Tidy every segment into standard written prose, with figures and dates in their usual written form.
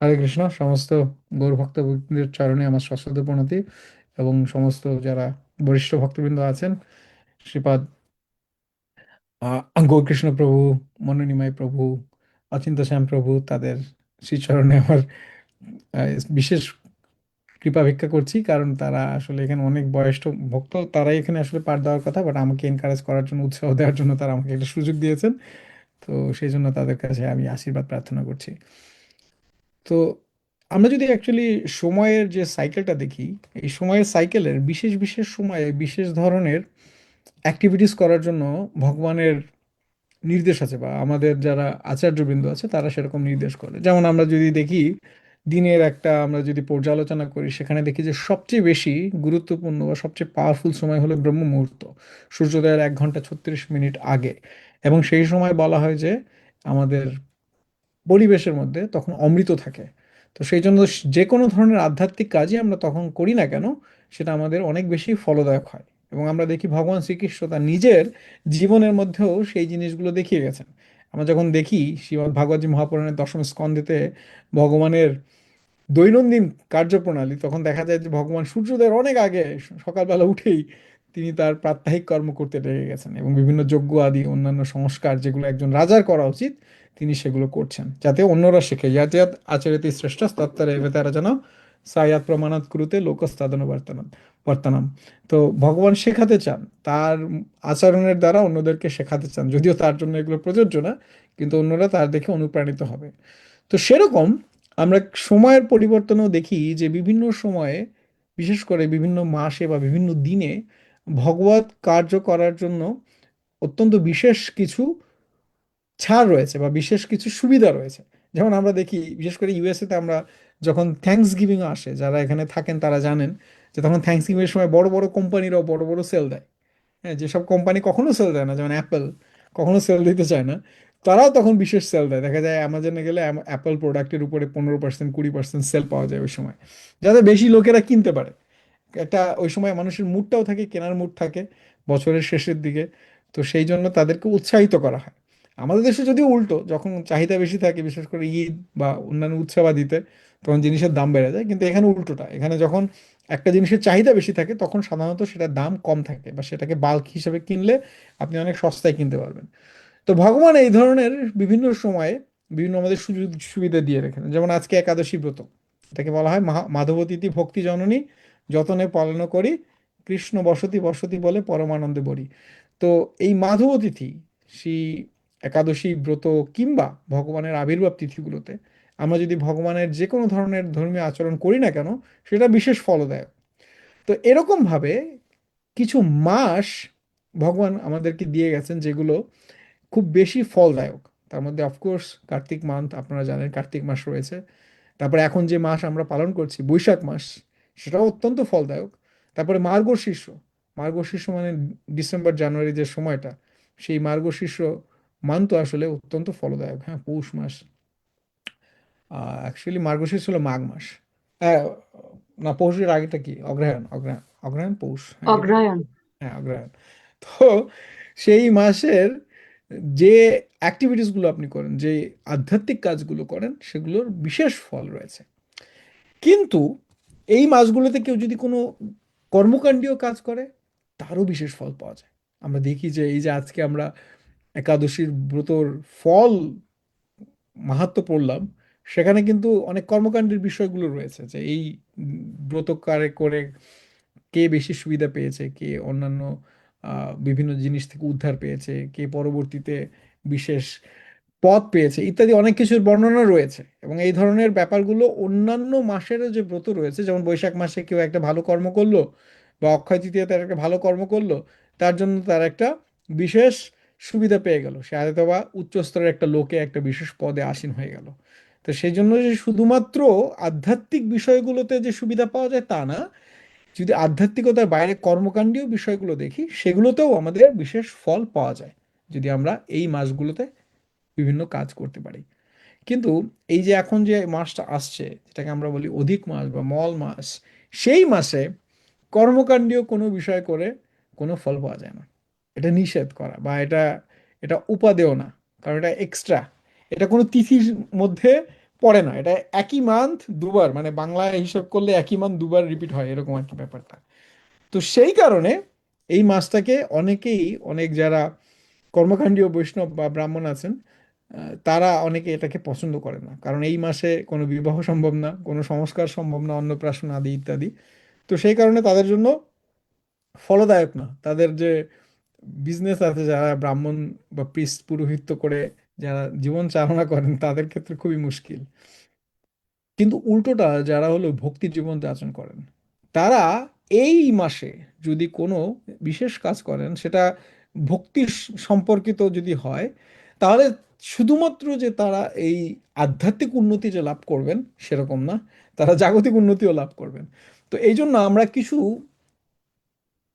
হরে কৃষ্ণ। সমস্ত গৌর ভক্তবৃন্দের চরণে আমার সশ্রদ্ধ প্রণতি, এবং সমস্ত যারা বরিষ্ঠ ভক্তবৃন্দ আছেন, শ্রীপাদ গৌরকৃষ্ণ প্রভু, মনোনিমাই প্রভু, অচিন্ত শ্যাম প্রভু, তাদের শ্রীচরণে আমার বিশেষ কৃপা ভিক্ষা করছি। কারণ তারা আসলে এখানে অনেক বয়স্ক ভক্ত, তারাই এখানে আসলে পাঠ দেওয়ার কথা, বাট আমাকে এনকারেজ করার জন্য, উৎসাহ দেওয়ার জন্য তারা আমাকে একটা সুযোগ দিয়েছেন। তো সেই জন্য তাদের কাছে আমি আশীর্বাদ প্রার্থনা করছি। তো আমরা যদি অ্যাকচুয়ালি সময়ের যে সাইকেলটা দেখি, এই সময়ের সাইকেলের বিশেষ বিশেষ সময়ে বিশেষ ধরনের অ্যাক্টিভিটিস করার জন্য ভগবানের নির্দেশ আছে, বা আমাদের যারা আচার্যবৃন্দ আছে তারা সেরকম নির্দেশ করে। যেমন আমরা যদি দেখি, দিনের একটা আমরা যদি পর্যালোচনা করি, সেখানে দেখি যে সবচেয়ে বেশি গুরুত্বপূর্ণ বা সবচেয়ে পাওয়ারফুল সময় হলো ব্রহ্ম মুহূর্ত, সূর্যোদয়ের 1 ঘন্টা 36 মিনিট আগে। এবং সেই সময় বলা হয় যে আমাদের পরিবেশের মধ্যে তখন অমৃত থাকে। তো সেই জন্য যে কোনো ধরনের আধ্যাত্মিক কাজই আমরা তখন করি না কেন, সেটা আমাদের অনেক বেশি ফলদায়ক হয়। এবং আমরা দেখি ভগবান শ্রীকৃষ্ণ তার নিজের জীবনের মধ্যেও সেই জিনিসগুলো দেখিয়ে গেছেন। আমরা যখন দেখি শ্রীমদ্ ভাগবত মহাপুরাণের দশম স্কন্ধেতে ভগবানের দৈনন্দিন কার্যপ্রণালী, তখন দেখা যায় যে ভগবান সূর্যোদয়ের অনেক আগে সকালবেলা উঠেই তিনি তার প্রাত্যহিক কর্ম করতে লেগে গেছেন, এবং বিভিন্ন যজ্ঞ আদি অন্যান্য সংস্কার যেগুলো একজন রাজার করা উচিত তিনি সেগুলো করছেন, যাতে অন্যরা শেখে। ইয়াত ইয়াত আচরতি শ্রেষ্ঠ তত্তরে তারা যেন সায়াত প্রমাণাত কুরুতে লোকস্তাদন বর্তমান বর্তনাম। তো ভগবান শেখাতে চান, তার আচরণের দ্বারা অন্যদেরকে শেখাতে চান, যদিও তার জন্য এগুলো প্রযোজ্য না, কিন্তু অন্যরা তার দেখে অনুপ্রাণিত হবে। তো সেরকম আমরা সময়ের পরিবর্তনও দেখি যে বিভিন্ন সময়ে, বিশেষ করে বিভিন্ন মাসে বা বিভিন্ন দিনে ভগবত কার্য করার জন্য অত্যন্ত বিশেষ কিছু ছাড় রয়েছে বা বিশেষ কিছু সুবিধা রয়েছে। যেমন আমরা দেখি, বিশেষ করে ইউএসএ তে আমরা যখন থ্যাঙ্কস গিভিং আসে, যারা এখানে থাকেন তারা জানেন যে তখন থ্যাঙ্কস গিভিং এর সময় বড় বড় কোম্পানিরাও বড় বড় সেল দেয়। হ্যাঁ, যেসব কোম্পানি কখনো সেল দেয় না, যেমন অ্যাপেল কখনো সেল দিতে চায় না, তারাও তখন বিশেষ সেল দেয়। দেখা যায় অ্যামাজনে গেলে অ্যাপেল প্রোডাক্টের উপরে 15% 20% সেল পাওয়া যায় ওই সময়, যাতে বেশি লোকেরা কিনতে পারে। একটা ওই সময় মানুষের মুডটাও থাকে, কেনার মুড থাকে বছরের শেষের দিকে। তো সেই জন্য তাদেরকে উৎসাহিত করা হয়। আমাদের দেশে যদিও উল্টো, যখন চাহিদা বেশি থাকে বিশেষ করে ঈদ বা অন্যান্য উৎসবাদিতে, তখন জিনিসের দাম বেড়ে যায়। কিন্তু এখানে উল্টোটা, এখানে যখন একটা জিনিসের চাহিদা বেশি থাকে তখন সাধারণত সেটার দাম কম থাকে, বা সেটাকে বাল্ক হিসেবে কিনলে আপনি অনেক সস্তায় কিনতে পারবেন। তো ভগবান এই ধরনের বিভিন্ন সময়ে বিভিন্ন আমাদের সুযোগ সুবিধা দিয়ে রেখেন। যেমন আজকে একাদশী ব্রত, এটাকে বলা হয় মাধবতীতি ভক্তি জননী, যতনে পালন করি, কৃষ্ণ বসতি বসতি বলে পরমানন্দে বরি। তো এই মাধব তিথি, শ্রী একাদশী ব্রত কিংবা ভগবানের আবির্ভাব তিথিগুলোতে আমরা যদি ভগবানের যে কোনো ধরনের ধর্মীয় আচরণ করি না কেন, সেটা বিশেষ ফলদায়ক। তো এরকম ভাবে কিছু মাস ভগবান আমাদেরকে দিয়ে গেছেন যেগুলো খুব বেশি ফলদায়ক। তার মধ্যে অফকোর্স কার্তিক মান্থ, আপনারা জানেন কার্তিক মাস রয়েছে। তারপরে এখন যে মাস আমরা পালন করছি বৈশাখ মাস, সেটাও অত্যন্ত ফলদায়ক। তারপরে মার্গশীর্ষ, মার্গশীর্ষ মানে ডিসেম্বর জানুয়ারি যে সময়টা, সেই মার্গশীর্ষ মান্থ আসলে অত্যন্ত ফলদায়ক। হ্যাঁ, পৌষ মাস, অ্যাকচুয়ালি মার্গশীর্ষ হলো মাঘ মাস। হ্যাঁ, না, পৌষের আগেটা কি, অগ্রহায়ণ, অগ্রহায়ণ, অগ্রহায়ণ পৌষ, হ্যাঁ এই, অগ্রহায়ণ। হ্যাঁ অগ্রহায়ণ। তো সেই মাসের যে অ্যাক্টিভিটিসগুলো আপনি করেন, যে আধ্যাত্মিক কাজগুলো করেন, সেগুলোর বিশেষ ফল রয়েছে। কিন্তু এই মাসগুলোতে কেউ যদি কোনো কর্মকাণ্ডীয় কাজ করে, তারও বিশেষ ফল পাওয়া যায়। আমরা দেখি যে এই যে আজকে আমরা একাদশীর ব্রতর ফল মাহাত্ম্য পড়লাম, সেখানে কিন্তু অনেক কর্মকাণ্ডের বিষয়গুলো রয়েছে, যে এই ব্রত কারে করে কে বেশি সুবিধা পেয়েছে, কে অন্যান্য বিভিন্ন জিনিস থেকে উদ্ধার পেয়েছে, কে পরবর্তীতে বিশেষ পদ পেয়েছে, ইত্যাদি অনেক কিছুর বর্ণনা রয়েছে। এবং এই ধরনের ব্যাপারগুলো অন্যান্য মাসেরও যে ব্রত রয়েছে, যেমন বৈশাখ মাসে কেউ একটা ভালো কর্ম করলো, বা অক্ষয় তৃতীয়া তার একটা ভালো কর্ম করলো, তার জন্য তার একটা বিশেষ সুবিধা পেয়ে গেল, সে হয়তো বা উচ্চ স্তরের একটা লোকে একটা বিশেষ পদে আসীন হয়ে গেল। তো সেই জন্য যে শুধুমাত্র আধ্যাত্মিক বিষয়গুলোতে যে সুবিধা পাওয়া যায় তা না, যদি আধ্যাত্মিকতার বাইরে কর্মকাণ্ডীয় বিষয়গুলো দেখি, সেগুলোতেও আমাদের বিশেষ ফল পাওয়া যায়, যদি আমরা এই মাসগুলোতে বিভিন্ন কাজ করতে পারি। কিন্তু এই যে এখন যে মাসটা আসছে, যেটাকে আমরা বলি অধিক মাস বা মল মাস, সেই মাসে কর্মকাণ্ডীয় কোনো বিষয় করে কোনো ফল পাওয়া যায় না। এটা নিষেধ করা, বা এটা এটা উপাদেয় না, কারণ এটা এক্সট্রা, এটা কোনো তিথির মধ্যে পড়ে না, এটা একই মান্থ দুবার, মানে বাংলায় হিসাব করলে একই মান্থ দুবার রিপিট হয় এরকম আর কি ব্যাপারটা। তো সেই কারণে এই মাসটাকে অনেকেই, অনেক যারা কর্মকাণ্ডীয় বৈষ্ণব বা ব্রাহ্মণ আছেন, তারা অনেকে এটাকে পছন্দ করে না, কারণ এই মাসে কোনো বিবাহ সম্ভব না, কোনো সংস্কার সম্ভব না, অন্নপ্রাশন আদি ইত্যাদি। তো সেই কারণে তাদের জন্য ফলদায়ক না। তাদের যে বিজনেস আছে, যারা ব্রাহ্মণ বা প্রিস্ট পুরোহিত্য করে যারা জীবন চালনা করেন, তাদের ক্ষেত্রে খুবই মুশকিল। কিন্তু উল্টোটা যারা হলো ভক্তি জীবন যাপন করেন, তারা এই মাসে যদি কোনো বিশেষ কাজ করেন, সেটা ভক্তি সম্পর্কিত যদি হয়, তাহলে শুধুমাত্র যে তারা এই আধ্যাত্মিক উন্নতি যে লাভ করবেন সেরকম না, তারা জাগতিক উন্নতিও লাভ করবেন। তো এই জন্য আমরা কিছু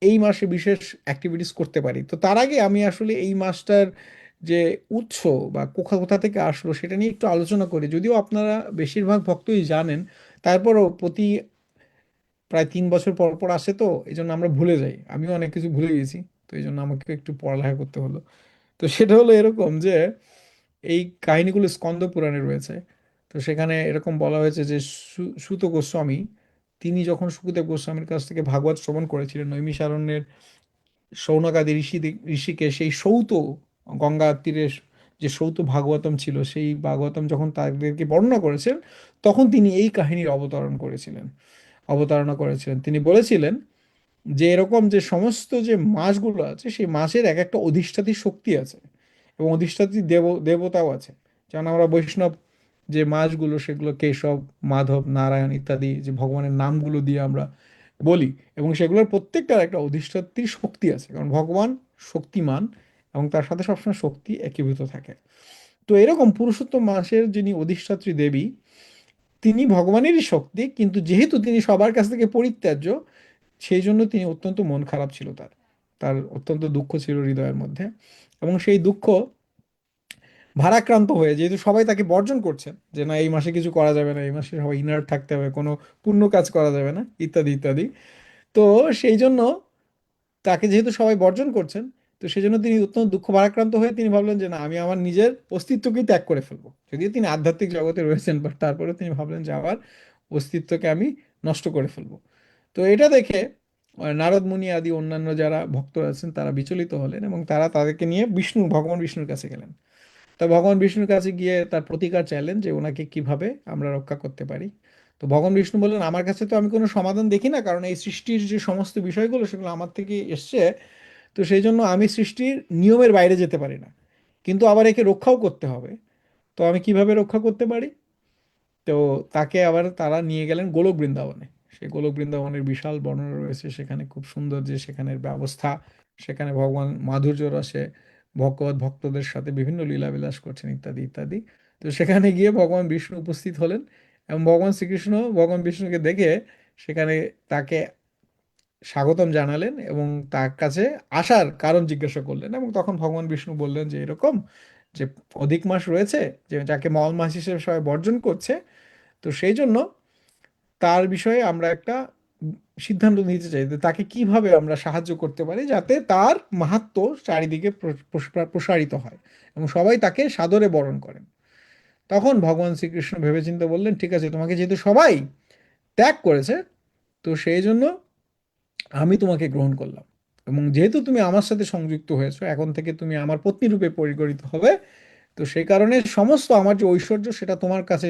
এই মাসে বিশেষ অ্যাক্টিভিটিস করতে পারি। তো তার আগে আমি আসলে এই মাসটার যে উৎস বা কোথা কোথা থেকে আসলো সেটা নিয়ে একটু আলোচনা করি। যদিও আপনারা বেশিরভাগ ভক্তই জানেন, তারপরও প্রতি প্রায় 3 বছর পর পর আসে, তো এই জন্য আমরা ভুলে যাই। আমিও অনেক কিছু ভুলে গেছি, তো এই জন্য আমাকে একটু পড়ালেখা করতে হলো। তো সেটা হলো এরকম যে এই কাহিনীগুলো স্কন্দ পুরাণে রয়েছে। তো সেখানে এরকম বলা হয়েছে যে সুত গোস্বামী, তিনি যখন সুখদেব গোস্বামীর কাছ থেকে ভাগবত শ্রবণ করেছিলেন নৈমিষারণ্যের শৌনকাদি ঋষিকে, সেই সৌত গঙ্গা তীরে যে সৌত ভাগবতম ছিল, সেই ভাগবতম যখন তাদেরকে বর্ণনা করেছেন, তখন তিনি এই কাহিনীর অবতারণা করেছিলেন। তিনি বলেছিলেন যে এরকম যে সমস্ত যে মাসগুলো আছে, সেই মাসের এক একটা অধিষ্ঠাত্রী শক্তি আছে এবং অধিষ্ঠাত্রী দেবতাও আছে। যেমন আমরা বৈষ্ণব যে মাসগুলো, সেগুলো কেশব, মাধব, নারায়ণ ইত্যাদি যে ভগবানের নামগুলো দিয়ে আমরা বলি, এবং সেগুলোর প্রত্যেকটার একটা অধিষ্ঠাত্রী শক্তি আছে, কারণ ভগবান শক্তিমান এবং তার সাথে সবসময় শক্তি একীভূত থাকে। তো এরকম পুরুষোত্তম মাসের যিনি অধিষ্ঠাত্রী দেবী, তিনি ভগবানেরই শক্তি, কিন্তু যেহেতু তিনি সবার কাছ থেকে পরিত্যাজ্য, সেই জন্য তিনি অত্যন্ত মন খারাপ ছিল, তার তার অত্যন্ত দুঃখ ছিল হৃদয়ের মধ্যে। এবং সেই দুঃখ ভারাক্রান্ত হয়ে, যেহেতু সবাই তাকে বর্জন করছেন যে না এই মাসে কিছু করা যাবে না, এই মাসে সবাই ইনার থাকতে হবে, কোনো পুণ্য কাজ করা যাবে না ইত্যাদি ইত্যাদি। তো সেই জন্য তাকে যেহেতু সবাই বর্জন করছেন, তো সেই জন্য তিনি অত্যন্ত দুঃখ ভারাক্রান্ত হয়ে তিনি ভাবলেন যে না, আমি আমার নিজের অস্তিত্বকেই ত্যাগ করে ফেলবো। যদিও তিনি আধ্যাত্মিক জগতে রয়েছেন, বাট তারপরে তিনি ভাবলেন যে আমার অস্তিত্বকে আমি নষ্ট করে ফেলবো। তো এটা দেখে নারদ মুনি আদি অন্যান্য যারা ভক্ত আছেন, তারা বিচলিত হলেন এবং তারা তাদেরকে নিয়ে ভগবান বিষ্ণুর কাছে গেলেন। তা ভগবান বিষ্ণুর কাছে গিয়ে তার প্রতিকার চাইলেন যে ওনাকে কিভাবে আমরা রক্ষা করতে পারি। তো ভগবান বিষ্ণু বললেন, আমার কাছে তো আমি কোনো সমাধান দেখি না, কারণ এই সৃষ্টির যে সমস্ত বিষয়গুলো সেগুলো আমার থেকে এসছে। তো সেই জন্য আমি সৃষ্টির নিয়মের বাইরে যেতে পারি না, কিন্তু আবার একে রক্ষাও করতে হবে। তো আমি কিভাবে রক্ষা করতে পারি? তো তাকে আবার তারা নিয়ে গেলেন গোলক বৃন্দাবনে। সেই গোলক বৃন্দাবনের বিশাল বর্ণনা রয়েছে সেখানে, খুব সুন্দর যে সেখানের ব্যবস্থা, সেখানে ভগবান মাধুর্য রসে ভগবত ভক্তদের সাথে বিভিন্ন লীলাবিলাস করছেন ইত্যাদি ইত্যাদি। তো সেখানে গিয়ে ভগবান বিষ্ণু উপস্থিত হলেন এবং ভগবান শ্রীকৃষ্ণ ভগবান বিষ্ণুকে দেখে সেখানে তাকে স্বাগতম জানালেন এবং তার কাছে আসার কারণ জিজ্ঞাসা করলেন। এবং তখন ভগবান বিষ্ণু বললেন যে এরকম যে অধিক মাস রয়েছে, যে যাকে মল মাস হিসেবে সবাই বর্জন করছে, তো সেই জন্য তার বিষয়ে আমরা একটা সিদ্ধান্ত নিতে চাই যে তাকে কিভাবে আমরা সাহায্য করতে পারি, যাতে তার মাহাত্ম্য চারিদিকে প্রসারিত হয় এবং সবাই তাকে সাদরে বরণ করেন। তখন ভগবান শ্রীকৃষ্ণ ভেবেচিন্তে বললেন, ঠিক আছে, তোমাকে যেহেতু সবাই ত্যাগ করেছে, তো সেই জন্য আমি তোমাকে গ্রহণ করলাম, এবং যেহেতু তুমি আমার সাথে সংযুক্ত হয়েছো, এখন থেকে তুমি আমার পত্নী রূপে পরিগণিত হবে। তো সেই কারণে সমস্ত আমার যে ঐশ্বর্য সেটা তোমার কাছে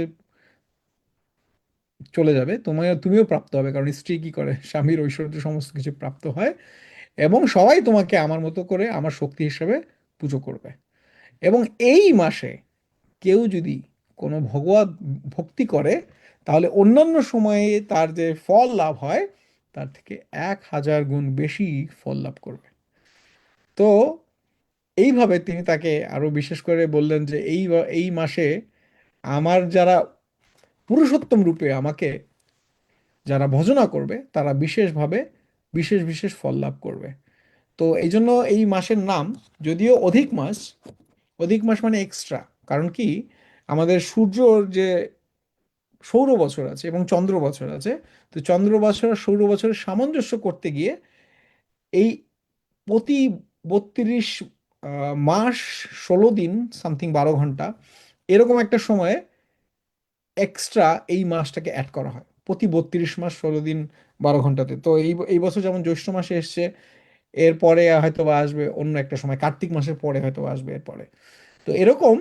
চলে যাবে, তুমিও প্রাপ্ত হবে, কারণ স্ত্রী কি করে, স্বামীর ঐশ্বর্য সমস্ত কিছু প্রাপ্ত হয়। এবং সবাই তোমাকে আমার মতো করে আমার শক্তি হিসেবে পুজো করবে। এবং এই মাসে কেউ যদি কোনো ভগবত ভক্তি করে, তাহলে অন্যান্য সময়ে তার যে ফল লাভ হয়, তার থেকে 1000 গুণ বেশি ফল লাভ করবে। তো এইভাবে তিনি তাকে আরো বিশেষ করে বললেন যে এই মাসে আমার যারা পুরুষোত্তম রূপে আমাকে যারা ভজনা করবে, তারা বিশেষভাবে বিশেষ বিশেষ ফল লাভ করবে। তো এই জন্য এই মাসের নাম, যদিও অধিক মাস মানে এক্সট্রা, কারণ কি, আমাদের সূর্যর যে সৌর বছর আছে এবং চন্দ্র বছর আছে, তো চন্দ্র বছর আর সৌর বছরের সামঞ্জস্য করতে গিয়ে এই প্রতি 32 মাস 16 দিন সামথিং 12 ঘন্টা এরকম একটা সময়ে এক্সট্রা এই মাসটাকে অ্যাড করা হয় প্রতি 32 মাস 16 দিন 12 ঘন্টাতে। তো এই এই বছর যেমন জ্যৈষ্ঠ মাসে এসছে, এরপরে হয়তো বা আসবে অন্য একটা সময়, কার্তিক মাসের পরে হয়তো বা আসবে এরপরে। তো এরকম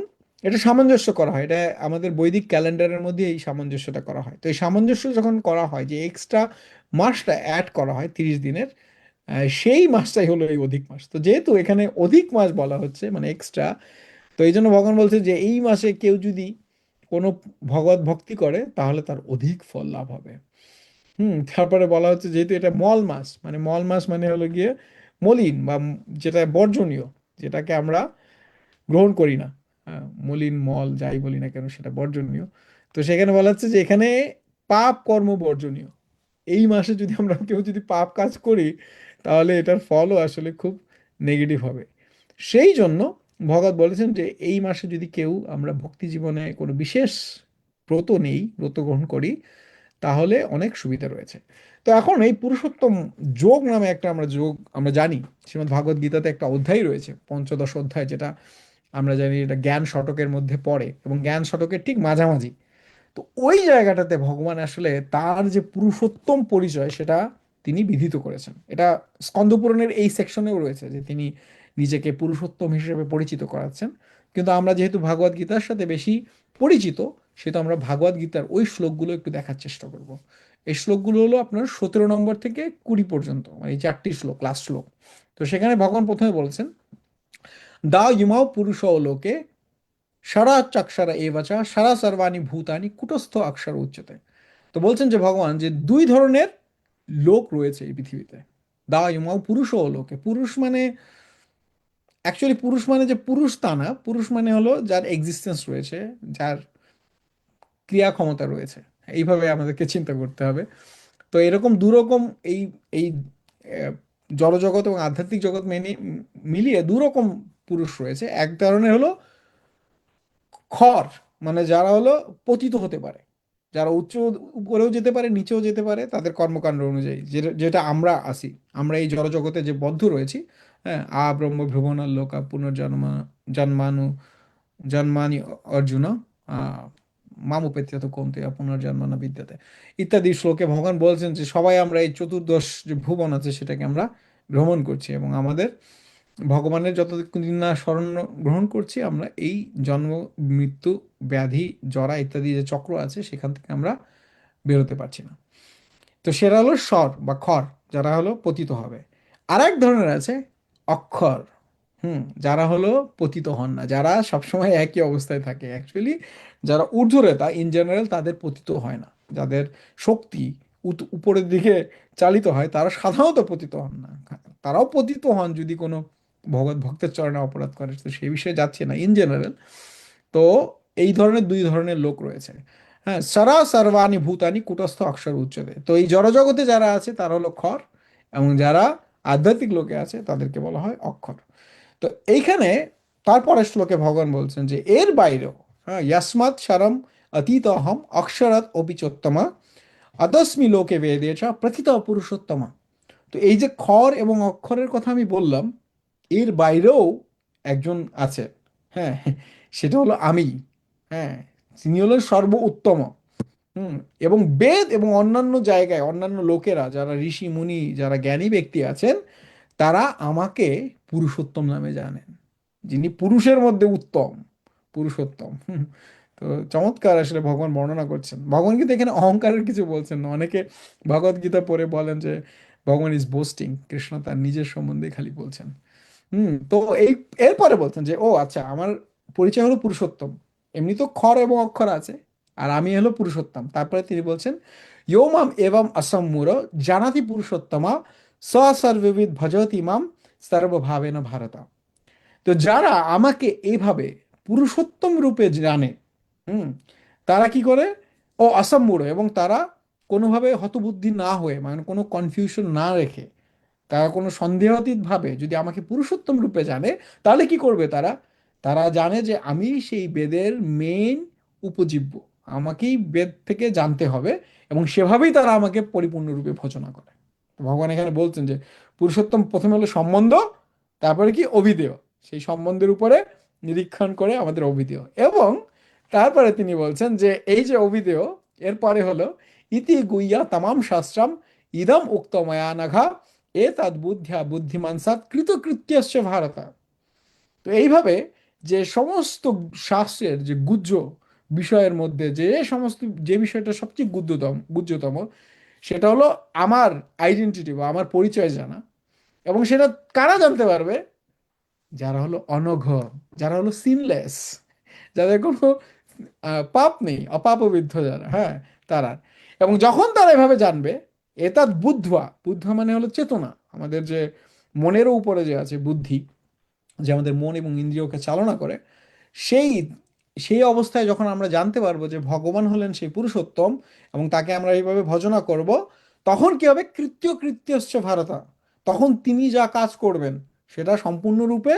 এটা সামঞ্জস্য করা হয়, এটা আমাদের বৈদিক ক্যালেন্ডারের মধ্যে এই সামঞ্জস্যটা করা হয়। তো এই সামঞ্জস্য যখন করা হয়, যে এক্সট্রা মাসটা অ্যাড করা হয় 30 দিনের, সেই মাসটাই হলো এই অধিক মাস। তো যেহেতু এখানে অধিক মাস বলা হচ্ছে মানে এক্সট্রা, তো এই জন্য ভগবান বলছে যে এই মাসে কেউ যদি কোনো ভগবত ভক্তি করে তাহলে তার অধিক ফল লাভ হবে। তারপরে বলা হচ্ছে যেহেতু এটা মল মাস, মানে মল মাস মানে হলো গিয়ে মলিন বা যেটা বর্জনীয়, যেটাকে আমরা গ্রহণ করি না। মলিন মল যাই বলি না কেন সেটা বর্জনীয়। তো সেখানে বলা হচ্ছে যে এখানে পাপ কর্ম বর্জনীয়। এই মাসে যদি আমরা কেউ যদি পাপ কাজ করি তাহলে এটার ফলও আসলে খুব নেগেটিভ হবে। সেই জন্য ভগৎ বলেছেন যে এই মাসে যদি কেউ আমরা ভক্তি জীবনে কোনো বিশেষ ব্রত নেই, ব্রত গ্রহণ করি, তাহলে অনেক সুবিধা রয়েছে। তো এখন এই পুরুষোত্তম যোগ নামে একটা আমরা যোগ আমরা জানি, শ্রীমদ্ ভাগবত গীতাতে একটা অধ্যায় রয়েছে, পঞ্চদশ অধ্যায়, যেটা আমরা জানি এটা জ্ঞান শতকের মধ্যে পড়ে এবং জ্ঞান শতকের ঠিক মাঝামাঝি। তো ওই জায়গাটাতে ভগবান আসলে তার যে পুরুষোত্তম পরিচয় সেটা তিনি বিধিত করেছেন। এটা স্কন্দ পুরাণের এই সেকশনেও রয়েছে যে তিনি নিজেকে পুরুষোত্তম হিসেবে পরিচিত করাচ্ছেন। কিন্তু আমরা যেহেতু ভাগবত গীতার সাথে বেশি পরিচিত, সেহেতু আমরা ভাগবত গীতার ওই শ্লোকগুলো একটু দেখার চেষ্টা করব। এই শ্লোকগুলো হলো আপনার 17 নম্বর থেকে 20 পর্যন্ত, মানে এই 4টি শ্লোক, লাস্ট শ্লোক। তো সেখানে ভগবান প্রথমে বলছেন, দা ইমাও পুরুষ লোকে সারা চাক্ষরা এবাচা সারা সর্বাণী ভূতানি কুটস্থ অক্ষর উচ্চতে। তো বলছেন যে ভগবান যে দুই ধরনের লোক রয়েছে এই পৃথিবীতে। দা ইমাও পুরুষ ও লোকে, পুরুষ মানে অ্যাকচুয়ালি পুরুষ মানে যে পুরুষ তা না, পুরুষ মানে হলো যার এক্সিস্টেন্স রয়েছে, যার ক্রিয়া ক্ষমতা রয়েছে, এইভাবে আমাদেরকে চিন্তা করতে হবে। তো এরকম দুরকম এই এই আহ, জড়জগৎ এবং আধ্যাত্মিক জগৎ মেনে মিলিয়ে দুরকম পুরুষ রয়েছে। এক ধরনের হলো খর, মানে যারা হলো পতিত হতে পারে, যারা উচ্চ উপরেও যেতে পারে নিচেও যেতে পারে তাদের কর্মকাণ্ড অনুযায়ী, যেটা যেটা আমরা আসি, আমরা এই জড়জগতে যে বদ্ধ রয়েছি। হ্যাঁ, ব্রহ্ম ভ্রুবনাল লোকা পুনর্জন্ম জন্মানু জন্মানি অর্জুন মামুপেত্য কৌন্তেয় পুনর্জন্মানা বিদ্যাতে ইত্যাদি শ্লোকে ভগবান বলছেন যে সবাই আমরা এই চতুর্দশ যে ভুবন আছে সেটাকে আমরা ভ্রমণ করছি, এবং আমাদের ভগবানের যতদিন না শরণ গ্রহণ করছি আমরা এই জন্ম মৃত্যু ব্যাধি জরা ইত্যাদি যে চক্র আছে সেখান থেকে আমরা বেরোতে পারছি না। তো সেটা হলো স্বর বা খর, যারা হলো পতিত হবে। আর এক ধরনের আছে অক্ষর, যারা হলো পতিত হন না, যারা সবসময় একই অবস্থায় থাকে। অ্যাকচুয়ালি যারা ঊর্ধ্বরেতা ইন জেনারেল তাদের পতিত হয় না, যাদের শক্তি উপরের দিকে চালিত হয় তারা সাধারণত পতিত হন না। তারাও পতিত হন যদি কোনো ভগৎ ভক্তের চরণে অপরাধ করে, তো সেই বিষয়ে যাচ্ছে না ইন জেনারেল। তো এই ধরনের দুই ধরনের লোক রয়েছে। হ্যাঁ, সারা সর্বাণী ভূতানি কুটস্থ অক্ষর উচ্চতে। তো এই জড়জগতে যারা আছে তারা হলো খর, এবং যারা আধ্যাত্মিক লোকে আছে তাদেরকে বলা হয় অক্ষর। তো এইখানে তারপরের শ্লোকে ভগবান বলছেন যে এর বাইরেও, হ্যাঁ, ইয়াসমাৎ সারম অতীত অহম অক্ষরাৎ অপিচোত্তমা অদস্মি লোকে বেদে চ প্রথিত পুরুষোত্তমা। তো এই যে খর এবং অক্ষরের কথা আমি বললাম, এর বাইরেও একজন আছে। হ্যাঁ, সেটা হলো আমি। হ্যাঁ, তিনি হলেন সর্ব উত্তম। হুম এবং বেদ এবং অন্যান্য জায়গায় অন্যান্য লোকেরা যারা ঋষি মুনি যারা জ্ঞানী ব্যক্তি আছেন, তারা আমাকে পুরুষোত্তম নামে জানেন, যিনি পুরুষের মধ্যে উত্তম, পুরুষোত্তম। তো চমৎকার আসলে ভগবান বর্ণনা করছেন। ভগবান কিন্তু এখানে অহংকারের কিছু বলছেন না। অনেকে ভগবদ গীতা পড়ে বলেন যে ভগবান ইজ বোস্টিং, কৃষ্ণ তার নিজের সম্বন্ধে খালি বলছেন। তো এই এরপরে বলছেন যে ও আচ্ছা, আমার পরিচয় হলো পুরুষোত্তম, এমনি তো খর এবং অক্ষর আছে, আর আমি হলো পুরুষোত্তম। তারপরে তিনি বলছেন ইয়ো মাম এবম অসম্মূঢ় জানাতি পুরুষোত্তমা স সর্ববিদ ভজতি মাম সর্বভাবেন ভারত। তো যারা আমাকে এইভাবে পুরুষোত্তম রূপে জানে, হুম তারা কি করে, ও অসম্মূঢ়, এবং তারা কোনোভাবে হতবুদ্ধি না হয়ে, মানে কোনো কনফিউশন না রেখে, তারা কোনো সন্দেহাতীত ভাবে যদি আমাকে পুরুষোত্তম রূপে জানে, তাহলে কি করবে তারা, তারা জানে যে আমি সেই বেদের মেইন উপজীব্য, আমাকেই বেদ থেকে জানতে হবে, এবং সেভাবেই তারা আমাকে পরিপূর্ণরূপে ভজনা করে। তো ভগবান এখানে বলছেন যে পুরুষোত্তম প্রথমে হলো সম্বন্ধ, তারপরে কি অভিধেয়, সেই সম্বন্ধের উপরে নিরীক্ষণ করে আমাদের অভিধেয়, এবং তারপরে তিনি বলছেন যে এই যে অভিধেয়, এরপরে হলো ইতি গুইয়া তামাম শাস্ত্রাম ইদম উক্তময়া নঘা এ তদ বুদ্ধ্যা বুদ্ধিমান সাৎ কৃতকৃত্যস্য ভারত। তো এইভাবে যে সমস্ত শাস্ত্রের যে গুহ্য বিষয়ের মধ্যে যে সমস্ত, যে বিষয়টা সবচেয়ে গুহ্যতম সেটা হলো আমার আইডেন্টিটি বা আমার পরিচয় জানা। এবং সেটা কারা জানতে পারবে? যারা হলো অনঘ, যারা হলো সিনলেস, যাদের কোনো পাপ নেই, অপাপবিদ্ধ যারা, হ্যাঁ, তারা। এবং যখন তারা এভাবে জানবে, এতাদ বুদ্ধা, বুদ্ধা মানে হলো চেতনা, আমাদের যে মনেরও উপরে যে আছে বুদ্ধি, যে আমাদের মন এবং ইন্দ্রিয়কে চালনা করে, সেই সেই অবস্থায় যখন আমরা জানতে পারবো যে ভগবান হলেন সেই পুরুষোত্তম এবং তাকে আমরা এইভাবে ভজনা করব, তখন কি হবে? কৃত্যস্য ভারতা, তখন তিনি যা কাজ করবেন সেটা সম্পূর্ণরূপে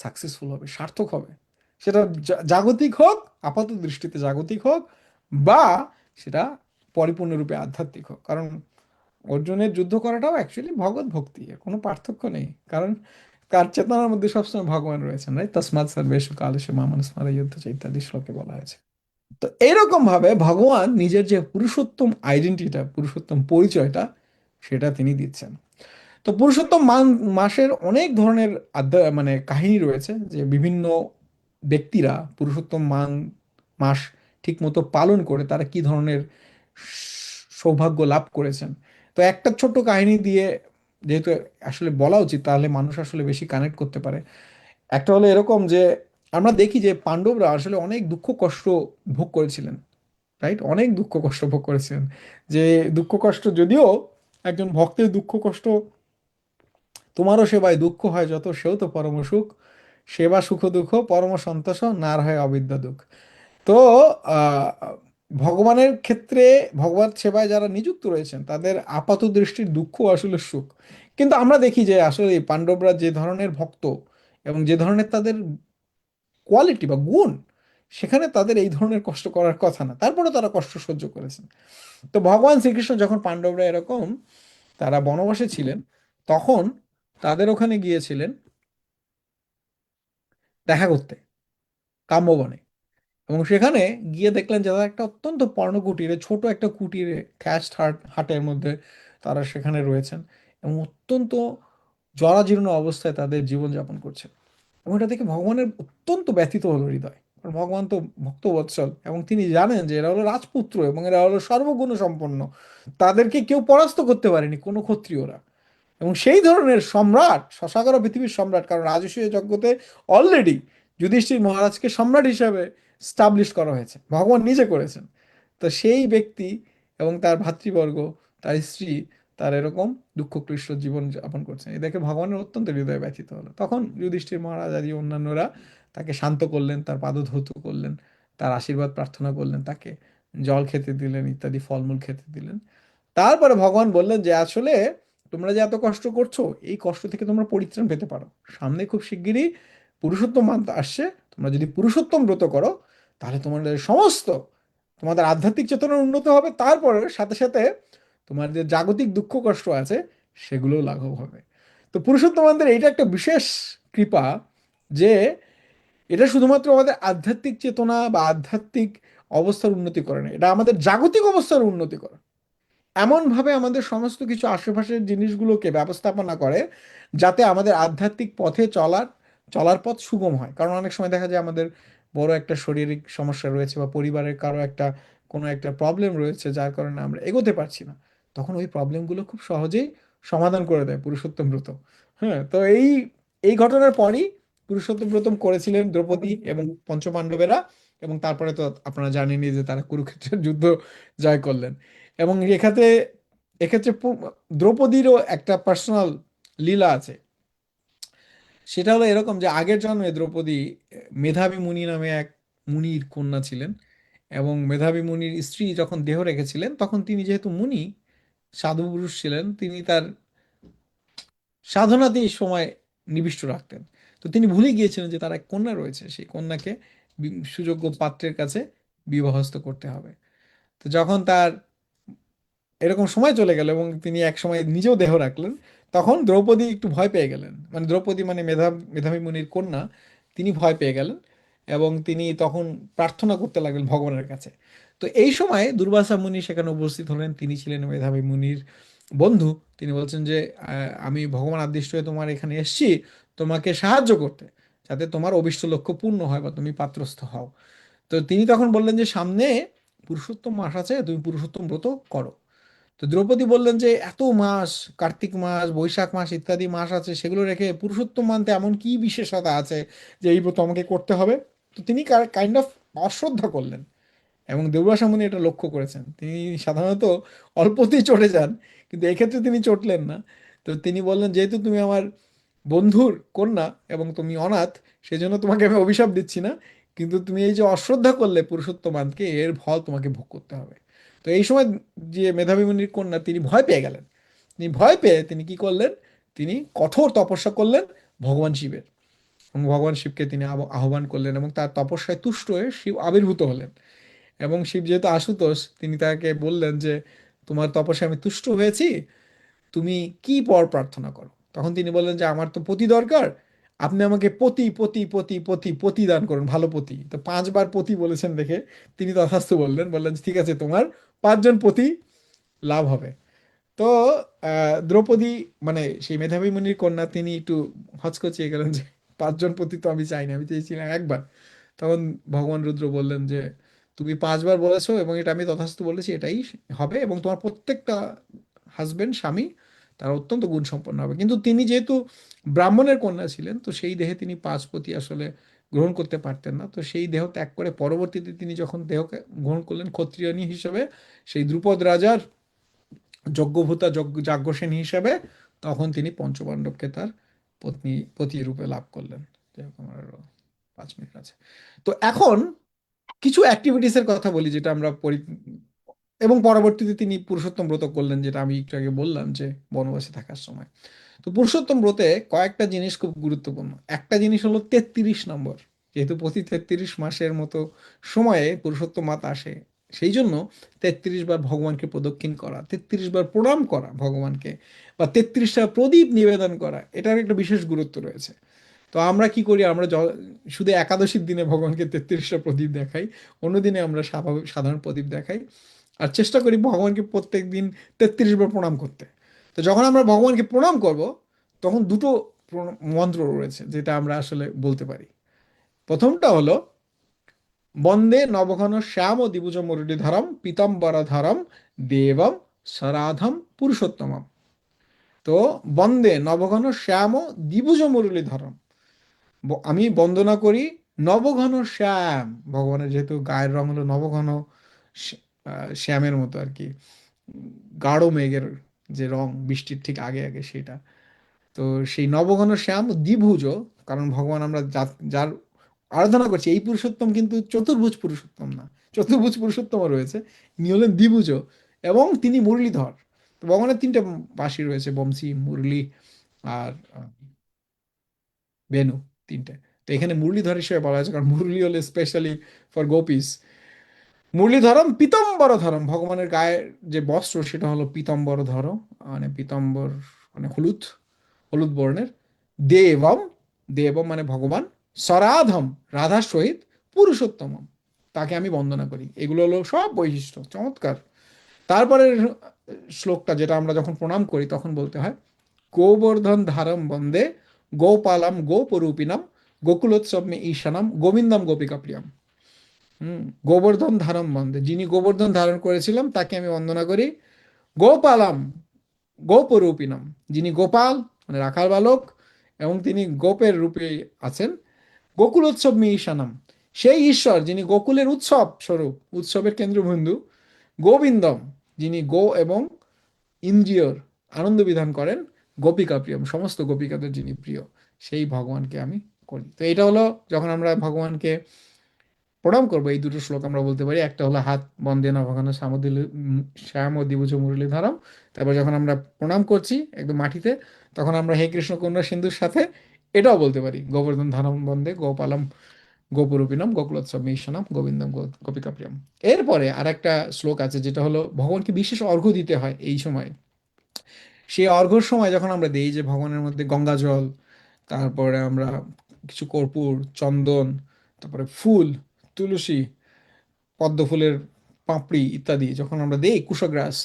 সাকসেসফুল হবে, সার্থক হবে। সেটা জাগতিক হোক, আপাত দৃষ্টিতে জাগতিক হোক, বা সেটা পরিপূর্ণরূপে আধ্যাত্মিক হোক। কারণ অর্জুনের যুদ্ধ করাটাও অ্যাকচুয়ালি ভগবত ভক্তি, এর কোনো পার্থক্য নেই। কারণ তার চেতনার মধ্যে সবসময় ভগবান রয়েছেন, রাইট? তসমাৎ সর্বেষু কালেষু মাম স্মর যুদ্ধ ইত্যাদি শ্লোকে বলা হয়েছে। তো এইরকম ভাবে ভগবান নিজের যে পুরুষোত্তম আইডেন্টিটা, পুরুষোত্তম পরিচয়টা, সেটা তিনি দিচ্ছেন। তো পুরুষোত্তম মাসের অনেক ধরনের মানে কাহিনী রয়েছে, যে বিভিন্ন ব্যক্তিরা পুরুষোত্তম মাস ঠিক মতো পালন করে তারা কি ধরনের সৌভাগ্য লাভ করেছেন। তো একটা ছোট্ট কাহিনী দিয়ে, যেহেতু আসলে বলা উচিত, তাহলে মানুষ আসলে বেশি কানেক্ট করতে পারে। একটা হলো এরকম যে আমরা দেখি যে পাণ্ডবরা আসলে অনেক দুঃখ কষ্ট ভোগ করেছিলেন, রাইট? অনেক দুঃখ কষ্ট ভোগ করেছিলেন। যে দুঃখ কষ্ট যদিও একজন ভক্তের দুঃখ কষ্ট, তোমারও সেবায় দুঃখ হয় যত সেও তো পরম সুখ, সেবা সুখ দুঃখ পরম সন্তোষ নার হয় অবিদ্যা দুঃখ। তো আহ, ভগবানের ক্ষেত্রে, ভগবত সেবায় যারা নিযুক্ত রয়েছেন তাদের আপাত দৃষ্টির দুঃখ আসলে সুখ। কিন্তু আমরা দেখি যে আসলে এই পাণ্ডবরা যে ধরনের ভক্ত এবং যে ধরনের তাদের কোয়ালিটি বা গুণ, সেখানে তাদের এই ধরনের কষ্ট করার কথা না, তারপরে তারা কষ্ট সহ্য করেছেন। তো ভগবান শ্রীকৃষ্ণ যখন পাণ্ডবরা এরকম তারা বনবাসে ছিলেন, তখন তাদের ওখানে গিয়েছিলেন দেখা করতে, কাম্যবনে। এবং সেখানে গিয়ে দেখলেন যে তারা একটা অত্যন্ত পর্ণকুটিরে, ছোট একটা কুটিরে, থ্যাচড হাটের মধ্যে তারা সেখানে রয়েছেন এবং অত্যন্ত জরাজীর্ণ অবস্থায় তাদের জীবনযাপন করছেন। এবং এটা দেখে ভগবানের অত্যন্ত ব্যথিত হলো হৃদয়। কারণ ভগবান তো ভক্তবৎসল এবং তিনি জানেন যে এরা হলো রাজপুত্র এবং এরা হলো সর্বগুণ সম্পন্ন, তাদেরকে কেউ পরাস্ত করতে পারেনি, কোনো ক্ষত্রিয়রা। এবং সেই ধরনের সম্রাট, শশাঙ্ক পৃথিবীর সম্রাট, কারণ রাজসূয় যজ্ঞতে অলরেডি যুধিষ্ঠির মহারাজকে সম্রাট হিসাবে স্টাবলিশ করা হয়েছে, ভগবান নিজে করেছেন। তো সেই ব্যক্তি এবং তার ভাতৃবর্গ, তার স্ত্রী, তার এরকম দুঃখ ক্লিষ্ট জীবন যাপন করছেন, এ দেখে ভগবানের অত্যন্ত হৃদয় ব্যথিত হলো। তখন যুধিষ্ঠির মহারাজ আদি অন্যান্যরা তাকে শান্ত করলেন, তার পাদধৌত করলেন, তার আশীর্বাদ প্রার্থনা করলেন, তাকে জল খেতে দিলেন, ইত্যাদি ফলমূল খেতে দিলেন। তারপরে ভগবান বললেন যে আসলে তোমরা যে এত কষ্ট করছো, এই কষ্ট থেকে তোমরা পরিত্রাণ পেতে পারো। সামনে খুব শিগগিরই পুরুষোত্তম মান্ত আসছে, তোমরা যদি পুরুষোত্তম ব্রত করো, তাহলে তোমাদের সমস্ত, তোমাদের আধ্যাত্মিক চেতনার উন্নত হবে, তারপরে সাথে সাথে তোমার যে জাগতিক দুঃখ কষ্ট আছে সেগুলোও লাঘব হবে। তো পুরুষোত্তমানদের এইটা একটা বিশেষ কৃপা, যে এটা শুধুমাত্র আমাদের আধ্যাত্মিক চেতনা বা আধ্যাত্মিক অবস্থার উন্নতি করে না, এটা আমাদের জাগতিক অবস্থার উন্নতি করে। এমনভাবে আমাদের সমস্ত কিছু আশেপাশের জিনিসগুলোকে ব্যবস্থাপনা করে যাতে আমাদের আধ্যাত্মিক পথে চলার পথ সুগম হয়। কারণ অনেক সময় দেখা যায় আমাদের বড় একটা শারীরিক সমস্যা রয়েছে বা পরিবারের কারো একটা কোনো একটা প্রবলেম রয়েছে যার কারণে আমরা এগোতে পারছি না, তখন ওই প্রবলেমগুলো খুব সহজেই সমাধান করে দেয় পুরুষোত্তম ব্রত। হ্যাঁ, তো এই এই ঘটনার পরই পুরুষোত্তম ব্রত করেছিলেন দ্রৌপদী এবং পঞ্চপাণ্ডবেরা। এবং তারপরে তো আপনারা জানেনই যে তারা কুরুক্ষেত্রের যুদ্ধ জয় করলেন। এবং এক্ষেত্রে দ্রৌপদীরও একটা পার্সোনাল লীলা আছে। সেটা হলো এরকম যে আগের জন্মে দ্রৌপদী মেধাবী মুনি নামে এক মুনির কন্যা ছিলেন। এবং মেধাবী মুনির স্ত্রী যখন দেহ রেখেছিলেন, তখন তিনি যেহেতু মুনি, সাধু পুরুষ ছিলেন, তিনি তার সাধনাতেই সময় নিবিষ্ট রাখতেন। তো তিনি ভুলে গিয়েছিলেন যে তার এক কন্যা রয়েছে, সেই কন্যাকে সুযোগ্য পাত্রের কাছে বিবাহস্থ করতে হবে। তো যখন তার এরকম সময় চলে গেল এবং তিনি এক সময় নিজেও দেহ রাখলেন, তখন দ্রৌপদী একটু ভয় পেয়ে গেলেন, মানে দ্রৌপদী মানে মেধাবী মুনির কন্যা, তিনি ভয় পেয়ে গেলেন। এবং তিনি তখন প্রার্থনা করতে লাগলেন ভগবানের কাছে। তো এই সময় দুর্বাসা মুনি সেখানে উপস্থিত হলেন, তিনি ছিলেন মেধাবী মুনির বন্ধু। তিনি বলছেন যে আমি ভগবান আদিষ্ট হয়ে তোমার এখানে এসেছি তোমাকে সাহায্য করতে, যাতে তোমার অভীষ্ট লক্ষ্য পূর্ণ হয় বা তুমি পাত্রস্থ হও। তো তিনি তখন বললেন যে সামনে পুরুষোত্তম মাস আছে, তুমি পুরুষোত্তম ব্রত করো। তো দ্রৌপদী বললেন যে এত মাস, কার্তিক মাস, বৈশাখ মাস ইত্যাদি মাস আছে, সেগুলো রেখে পুরুষোত্তম মানতে এমন কি বিশেষতা আছে যে এই ব্রত আমাকে করতে হবে? তো তিনি কাইন্ড অফ অশ্রদ্ধা করলেন, এবং দুর্বাসা মুনি এটা লক্ষ্য করেছেন। তিনি সাধারণত অল্পতেই চটে যান, কিন্তু এক্ষেত্রে তিনি চটলেন না। তো তিনি বললেন, যেহেতু তুমি আমার বন্ধুর কন্যা এবং তুমি অনাথ, সেজন্য তোমাকে আমি অভিশাপ দিচ্ছি না, কিন্তু তুমি এই যে অশ্রদ্ধা করলে পুরুষোত্তমানকে, এর ফল তোমাকে ভোগ করতে হবে। তো এই সময় যে মেধাবী মুনির কন্যা, তিনি ভয় পেয়ে গেলেন। তিনি ভয় পেয়ে তিনি কি করলেন, তিনি কঠোর তপস্যা করলেন ভগবান শিবের, এবং ভগবান শিবকে তিনি আহ্বান করলেন, এবং তার তপস্যায় তুষ্ট হয়ে শিব আবির্ভূত হলেন। এবং শিব যেহেতু আশুতোষ, তিনি তাকে বললেন যে তোমার তপস্যায় আমি তুষ্ট হয়েছি, তুমি কি বর প্রার্থনা করো। তখন তিনি বললেন যে আমার তো পতি দরকার, আপনি আমাকে পতি পতি পতি পতি পতি দান করুন, ভালো পতি। তো 5বার পতি বলেছেন দেখে তিনি তথাস্তু বললেন, বললেন ঠিক আছে, তোমার 5জন পতি লাভ হবে। তো দ্রৌপদী, মানে সেই মেধাবী মুনির কন্যা, তিনি একটু হচকচিয়ে গেলেন যে 5জন পতি তো আমি চাইনি, আমি চেয়েছিলাম একবার। তখন ভগবান রুদ্র বললেন যে তুমি 5বার বলেছো এবং এটা আমি তথাস্তু বলেছি, এটাই হবে, এবং তোমার প্রত্যেকটা হাজবেন্ড, স্বামী, তারা অত্যন্ত গুণসম্পন্ন হবে। কিন্তু তিনি যেহেতু ব্রাহ্মণের কন্যা ছিলেন, তো সেই দেহে তিনি 5 পতি আসলে গ্রহণ করতে পারতেন না। তো সেই দেহ ত্যাগ করে পরবর্তীতে তিনি যখন দেহকে গ্রহণ করলেন ক্ষত্রিয়নী হিসেবে, সেই দ্রুপদ রাজার যজ্ঞভূতা যাজ্ঞসেনী হিসেবে, তখন তিনি পঞ্চপাণ্ডবকে তার পত্নী পতি রূপে লাভ করলেন। যাই হোক, আমার আরো 5 মিনিট আছে। তো এখন কিছু অ্যাক্টিভিটিস এর কথা বলি, যেটা আমরা এবং পরবর্তীতে তিনি পুরুষোত্তম ব্রত করলেন, যেটা আমি একটু আগে বললাম যে বনবাসে থাকার সময়। তো পুরুষোত্তম ব্রতে কয়েকটা জিনিস খুব গুরুত্বপূর্ণ। একটা জিনিস হলো 33 নম্বর, যেহেতু প্রতি 33 মাসের মতো সময়ে পুরুষোত্তম মাস আসে, সেই জন্য 33 বার ভগবানকে প্রদক্ষিণ করা, 33বার প্রণাম করা ভগবানকে, বা 33টা প্রদীপ নিবেদন করা, এটার একটা বিশেষ গুরুত্ব রয়েছে। তো আমরা কি করি, আমরা শুধু একাদশীর দিনে ভগবানকে 33টা প্রদীপ দেখাই, অন্য দিনে আমরা স্বাভাবিক সাধারণ প্রদীপ দেখাই, আর চেষ্টা করি ভগবানকে প্রত্যেক দিন 33বার প্রণাম করতে। তো যখন আমরা ভগবানকে প্রণাম করব, তখন দুটো মন্ত্র রয়েছে যেটা আমরা আসলে বলতে পারি। প্রথমটা হলো বন্দে নবঘন শ্যাম দ্বিভুজ মুরলীধরম পীতাম্বরধরম দেবম সরাধম পুরুষোত্তমম। তো বন্দে নবঘন শ্যাম দ্বিভুজ মুরলীধরম, আমি বন্দনা করি নবঘন শ্যাম, ভগবানের যেহেতু গায়ের রং হলো নবঘন শ্যামের মতো আর কি, গাঢ় মেঘের যে রং বৃষ্টির ঠিক আগে আগে সেটা। তো সেই নবঘন শ্যাম দ্বিভুজ, কারণ ভগবান আমরা যার আরাধনা করছি, এই পুরুষোত্তম কিন্তু চতুর্ভুজ পুরুষোত্তম না, চতুর্ভুজ পুরুষোত্তম রয়েছে, ইনি হলেন দ্বিভুজ, এবং তিনি মুরলীধর। তো ভগবানের 3টে বাঁশি রয়েছে, বংশী, মুরলী আর বেনু, 3টে। তো এখানে মুরলীধর হিসেবে বলা হয়েছে, কারণ মুরলী হলে স্পেশালি ফর গোপিস। মুরলীধরম পীতম্বর ধরম, ভগবানের গায়ের যে বস্ত্র সেটা হলো পীতম্বর ধরম, মানে পীতম্বর মানে হলুদ, হলুদ বর্ণের। দেবম, দেবম মানে ভগবান। সরাধম, রাধার সহিত। পুরুষোত্তমম, তাকে আমি বন্দনা করি। এগুলো হলো সব বৈশিষ্ট্য, চমৎকার। তারপরের শ্লোকটা, যেটা আমরা যখন প্রণাম করি তখন বলতে হয়, গোবর্ধন ধারম বন্দে গোপালম গোপরূপিণম গোকুলোৎসব মে ঈশানম গোবিন্দম গোপিকা প্রিয়ম। গোবর্ধন ধারম বন্দে, যিনি গোবর্ধন ধারণ করেছিলাম তাকে আমি বন্দনা করি। গোপালম, গোপরূপিণম, যিনি গোপাল মানে রাখাল বালক, এবং তিনি গোপের রূপে আছেন। গোকুল উৎসব মি ঈশানম, সেই ঈশ্বর যিনি গোকুলের উৎসব স্বরূপ, উৎসবের কেন্দ্রবিন্দু। গোবিন্দম, যিনি গো এবং ইন্দ্রিয়র আনন্দ বিধান করেন। গোপিকা প্রিয়ম, সমস্ত গোপিকাদের যিনি প্রিয়, সেই ভগবানকে আমি করি। তো এটা হলো যখন আমরা ভগবানকে প্রণাম করবো, এই দুটো শ্লোক আমরা বলতে পারি। একটা হলো হাত বন্দে নবঘন শ্যাম ও দ্বিভুজ মুরলীধরম। তারপর যখন আমরা প্রণাম করছি একদম মাটিতে, তখন আমরা হে কৃষ্ণ করুণা সিন্ধুর সাথে এটাও বলতে পারি, গোবর্ধন ধারম বন্দে গোপালম গোপরূপিণম গোকুলোৎসব মিশনম গোবিন্দম গোপিকা প্রিয়ম। এরপরে আর একটা শ্লোক আছে, যেটা হলো ভগবানকে বিশেষ অর্ঘ্য দিতে হয় এই সময়। সেই অর্ঘ্যর সময় যখন আমরা দেই, যে ভগবানের মধ্যে গঙ্গা জল, তারপরে আমরা কিছু কর্পূর, চন্দন, তারপরে ফুল, তুলসী, পদ্ম ফুলের পাপড়ি ইত্যাদি যখন আমরা দেই কুশগ্রাস,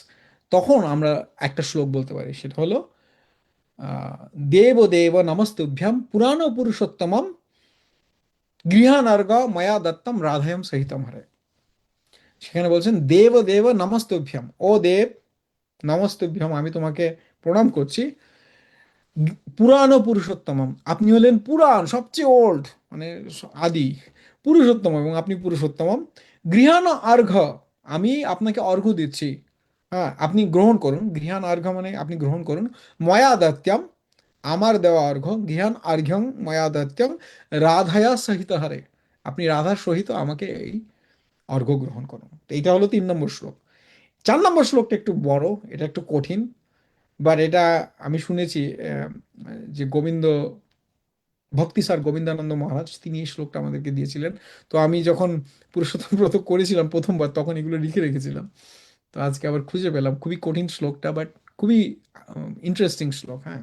তখন আমরা একটা শ্লোক বলতে পারি, সেটা হলো দেব দেব নমস্তুভ্যম পুরাণ পুরুষোত্তমম গৃহানর্গ ময়া দত্তম রাধায়ম সহিতম হরে। সেখানে বলছেন দেব দেব নমস্তুভ্যম, ও দেব নমস্তুভ্যম, আমি তোমাকে প্রণাম করছি, পুরাণ পুরুষোত্তমম, আপনি হলেন পুরাণ, সবচেয়ে ওল্ড, মানে আদি, পুরুষোত্তম, এবং আপনি পুরুষোত্তমম, গৃহাণ অর্ঘ্য, আমি আপনাকে অর্ঘ্য দিচ্ছি, হ্যাঁ আপনি গ্রহণ করুন, গৃহাণ অর্ঘ্য মানে আপনি গ্রহণ করুন, ময়া দত্যম, আমার দেওয়া অর্ঘ্য, গৃহাণ অর্ঘ্যং ময়া দত্যম রাধায়া সহিত হারে, আপনি রাধার সহিত আমাকে এই অর্ঘ্য গ্রহণ করুন। তো এইটা হলো 3 নম্বর শ্লোক। 4 নম্বর শ্লোকটা একটু বড়, এটা একটু কঠিন, বাট এটা আমি শুনেছি যে গোবিন্দ ভক্তি স্যার গোবিন্দানন্দ মহারাজ তিনি এই শ্লোকটা আমাদেরকে দিয়েছিলেন। তো আমি যখন পুরুষোত্তম ব্রত করেছিলাম প্রথমবার, তখন এগুলো লিখে রেখেছিলাম। তো আজকে আবার খুঁজে পেলাম, খুবই কঠিন শ্লোকটা, বাট খুবই ইন্টারেস্টিং শ্লোক। হ্যাঁ,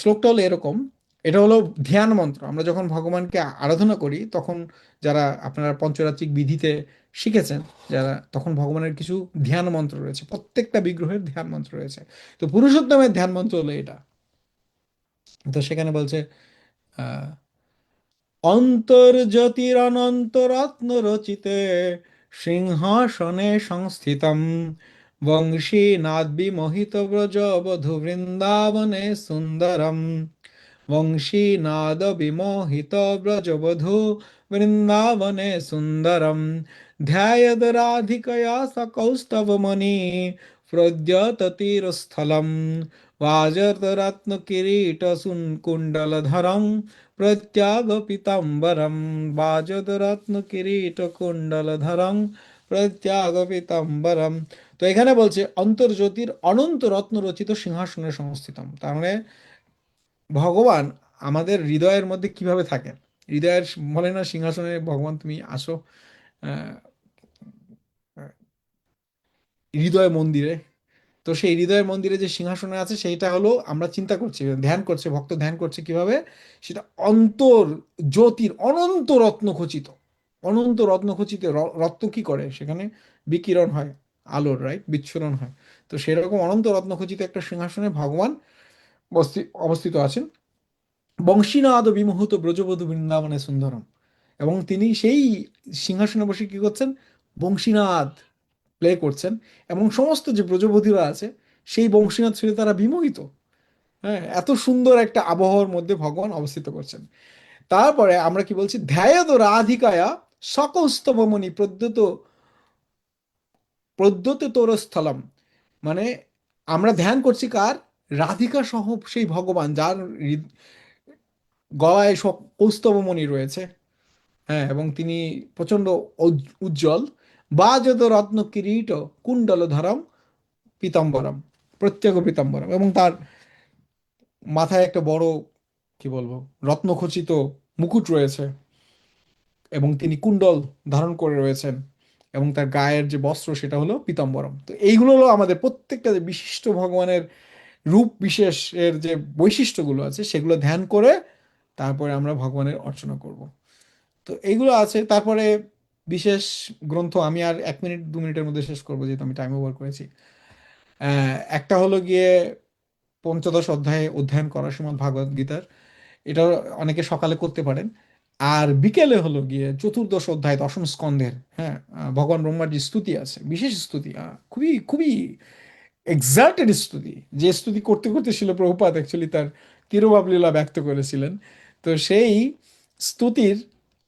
শ্লোকটা হলো এরকম, এটা হলো ধ্যান মন্ত্র। আমরা যখন ভগবানকে আরাধনা করি তখন, যারা আপনারা পঞ্চরাত্রিক বিধিতে শিখেছেন যারা, তখন ভগবানের কিছু ধ্যান মন্ত্র রয়েছে, প্রত্যেকটা বিগ্রহের ধ্যান মন্ত্র রয়েছে। তো পুরুষোত্তমের ধ্যান মন্ত্র হলো এটা। তো সেখানে বলছে আহ অন্তর্জ্যোতিরনন্তরত্ন রচিতে সিংহাসনে সংস্থিতম বংশী নাদ ব্রজ বধূ বৃন্দাবনে সুন্দরম, বংশী নাদ বিমোহিত ব্রজবধূ বৃন্দাবনে সুন্দরম, ধ্যায়দ রাধিকয়া সকৌস্তবমণি প্রদ্যততিরস্থলম, वाजत रत्न किरीट सुन कुंडलधरम प्रत्याग पीताम्बरम, वाजत रत्न किरीट कुंडलधरम প্রত্যাগ পীতাম্বরম। তো এখানে বলছে অন্তর্জ্যোতির অনন্ত রত্ন রচিত সিংহাসনে সংস্থিতম, তার মানে ভগবান আমাদের হৃদয়ের মধ্যে কিভাবে থাকেন। হৃদয়ের, বলে না সিংহাসনে ভগবান তুমি আসো, আহ, হৃদয় মন্দিরে। তো সেই হৃদয়ের মন্দিরে যে সিংহাসনে আছে সেইটা হলো, আমরা চিন্তা করছি, ধ্যান করছে ভক্ত, ধ্যান করছে কিভাবে, সেটা অন্তর জ্যোতির অনন্ত রত্ন খচিত, অনন্ত রত্ন খচিত। রত্ন কি করে সেখানে, বিকিরণ হয়, আলোর, রাইট, বিচ্ছুরণ হয়। তো সেরকম অনন্ত রত্ন খচিত একটা সিংহাসনে ভগবান অবস্থিত আছেন। বংশীনাদ বিমোহিত ব্রজবধূ বৃন্দাবনে সুন্দরম, এবং তিনি সেই সিংহাসনে বসে কি করছেন, বংশীনাদ প্লে করছেন, এবং সমস্ত যে ব্রজবধূরা আছে সেই বংশীনাদ শুনে তারা বিমোহিত। হ্যাঁ, এত সুন্দর একটা আবহাওয়ার মধ্যে ভগবান অবস্থিত করছেন। তারপরে আমরা কি বলছি, ধ্যায়ত রাধিকায়া সকৌস্তবমণি প্রদ্যুত প্রদ্যুত তোরস্থলম, মানে আমরা ধ্যান করছি কার, রাধিকা সহ সেই ভগবান যার গলায় সব কৌস্তবমণি রয়েছে। হ্যাঁ, এবং তিনি প্রচন্ড উজ্জ্বল, বাজত রত্ন কিরীট কুণ্ডলধরম পীতাম্বরম, প্রত্যেক পীতাম্বরম, এবং তার মাথায় একটা বড়, কি বলবো, রত্নখচিত মুকুট রয়েছে, এবং তিনি কুণ্ডল ধারণ করে রয়েছেন, এবং তার গায়ের যে বস্ত্র সেটা হলো পীতাম্বরম। তো এইগুলো হলো আমাদের প্রত্যেকটা যে বিশিষ্ট ভগবানের রূপ বিশেষের যে বৈশিষ্ট্যগুলো আছে সেগুলো ধ্যান করে তারপরে আমরা ভগবানের অর্চনা করব। তো এইগুলো আছে। তারপরে বিশেষ গ্রন্থ, আমি আর 1 মিনিট 2 মিনিটের মধ্যে শেষ করবো যেহেতু আমি টাইম ওভার করেছি। একটা হলো গিয়ে পঞ্চদশ অধ্যায়ে অধ্যয়ন করা শ্রীমদ্ ভাগবত গীতার, এটা অনেকে সকালে করতে পারেন। আর বিকেলে হলো গিয়ে চতুর্দশ অধ্যায় দশম স্কন্ধের, হ্যাঁ, ভগবান ব্রহ্মার যে স্তুতি আছে, বিশেষ স্তুতি, খুবই খুবই এক্সাল্টেড স্তুতি, যে স্তুতি করতে করতে শিল প্রভুপাদ অ্যাকচুয়ালি তার তিরোভাব লীলা ব্যক্ত করেছিলেন। তো সেই স্তুতির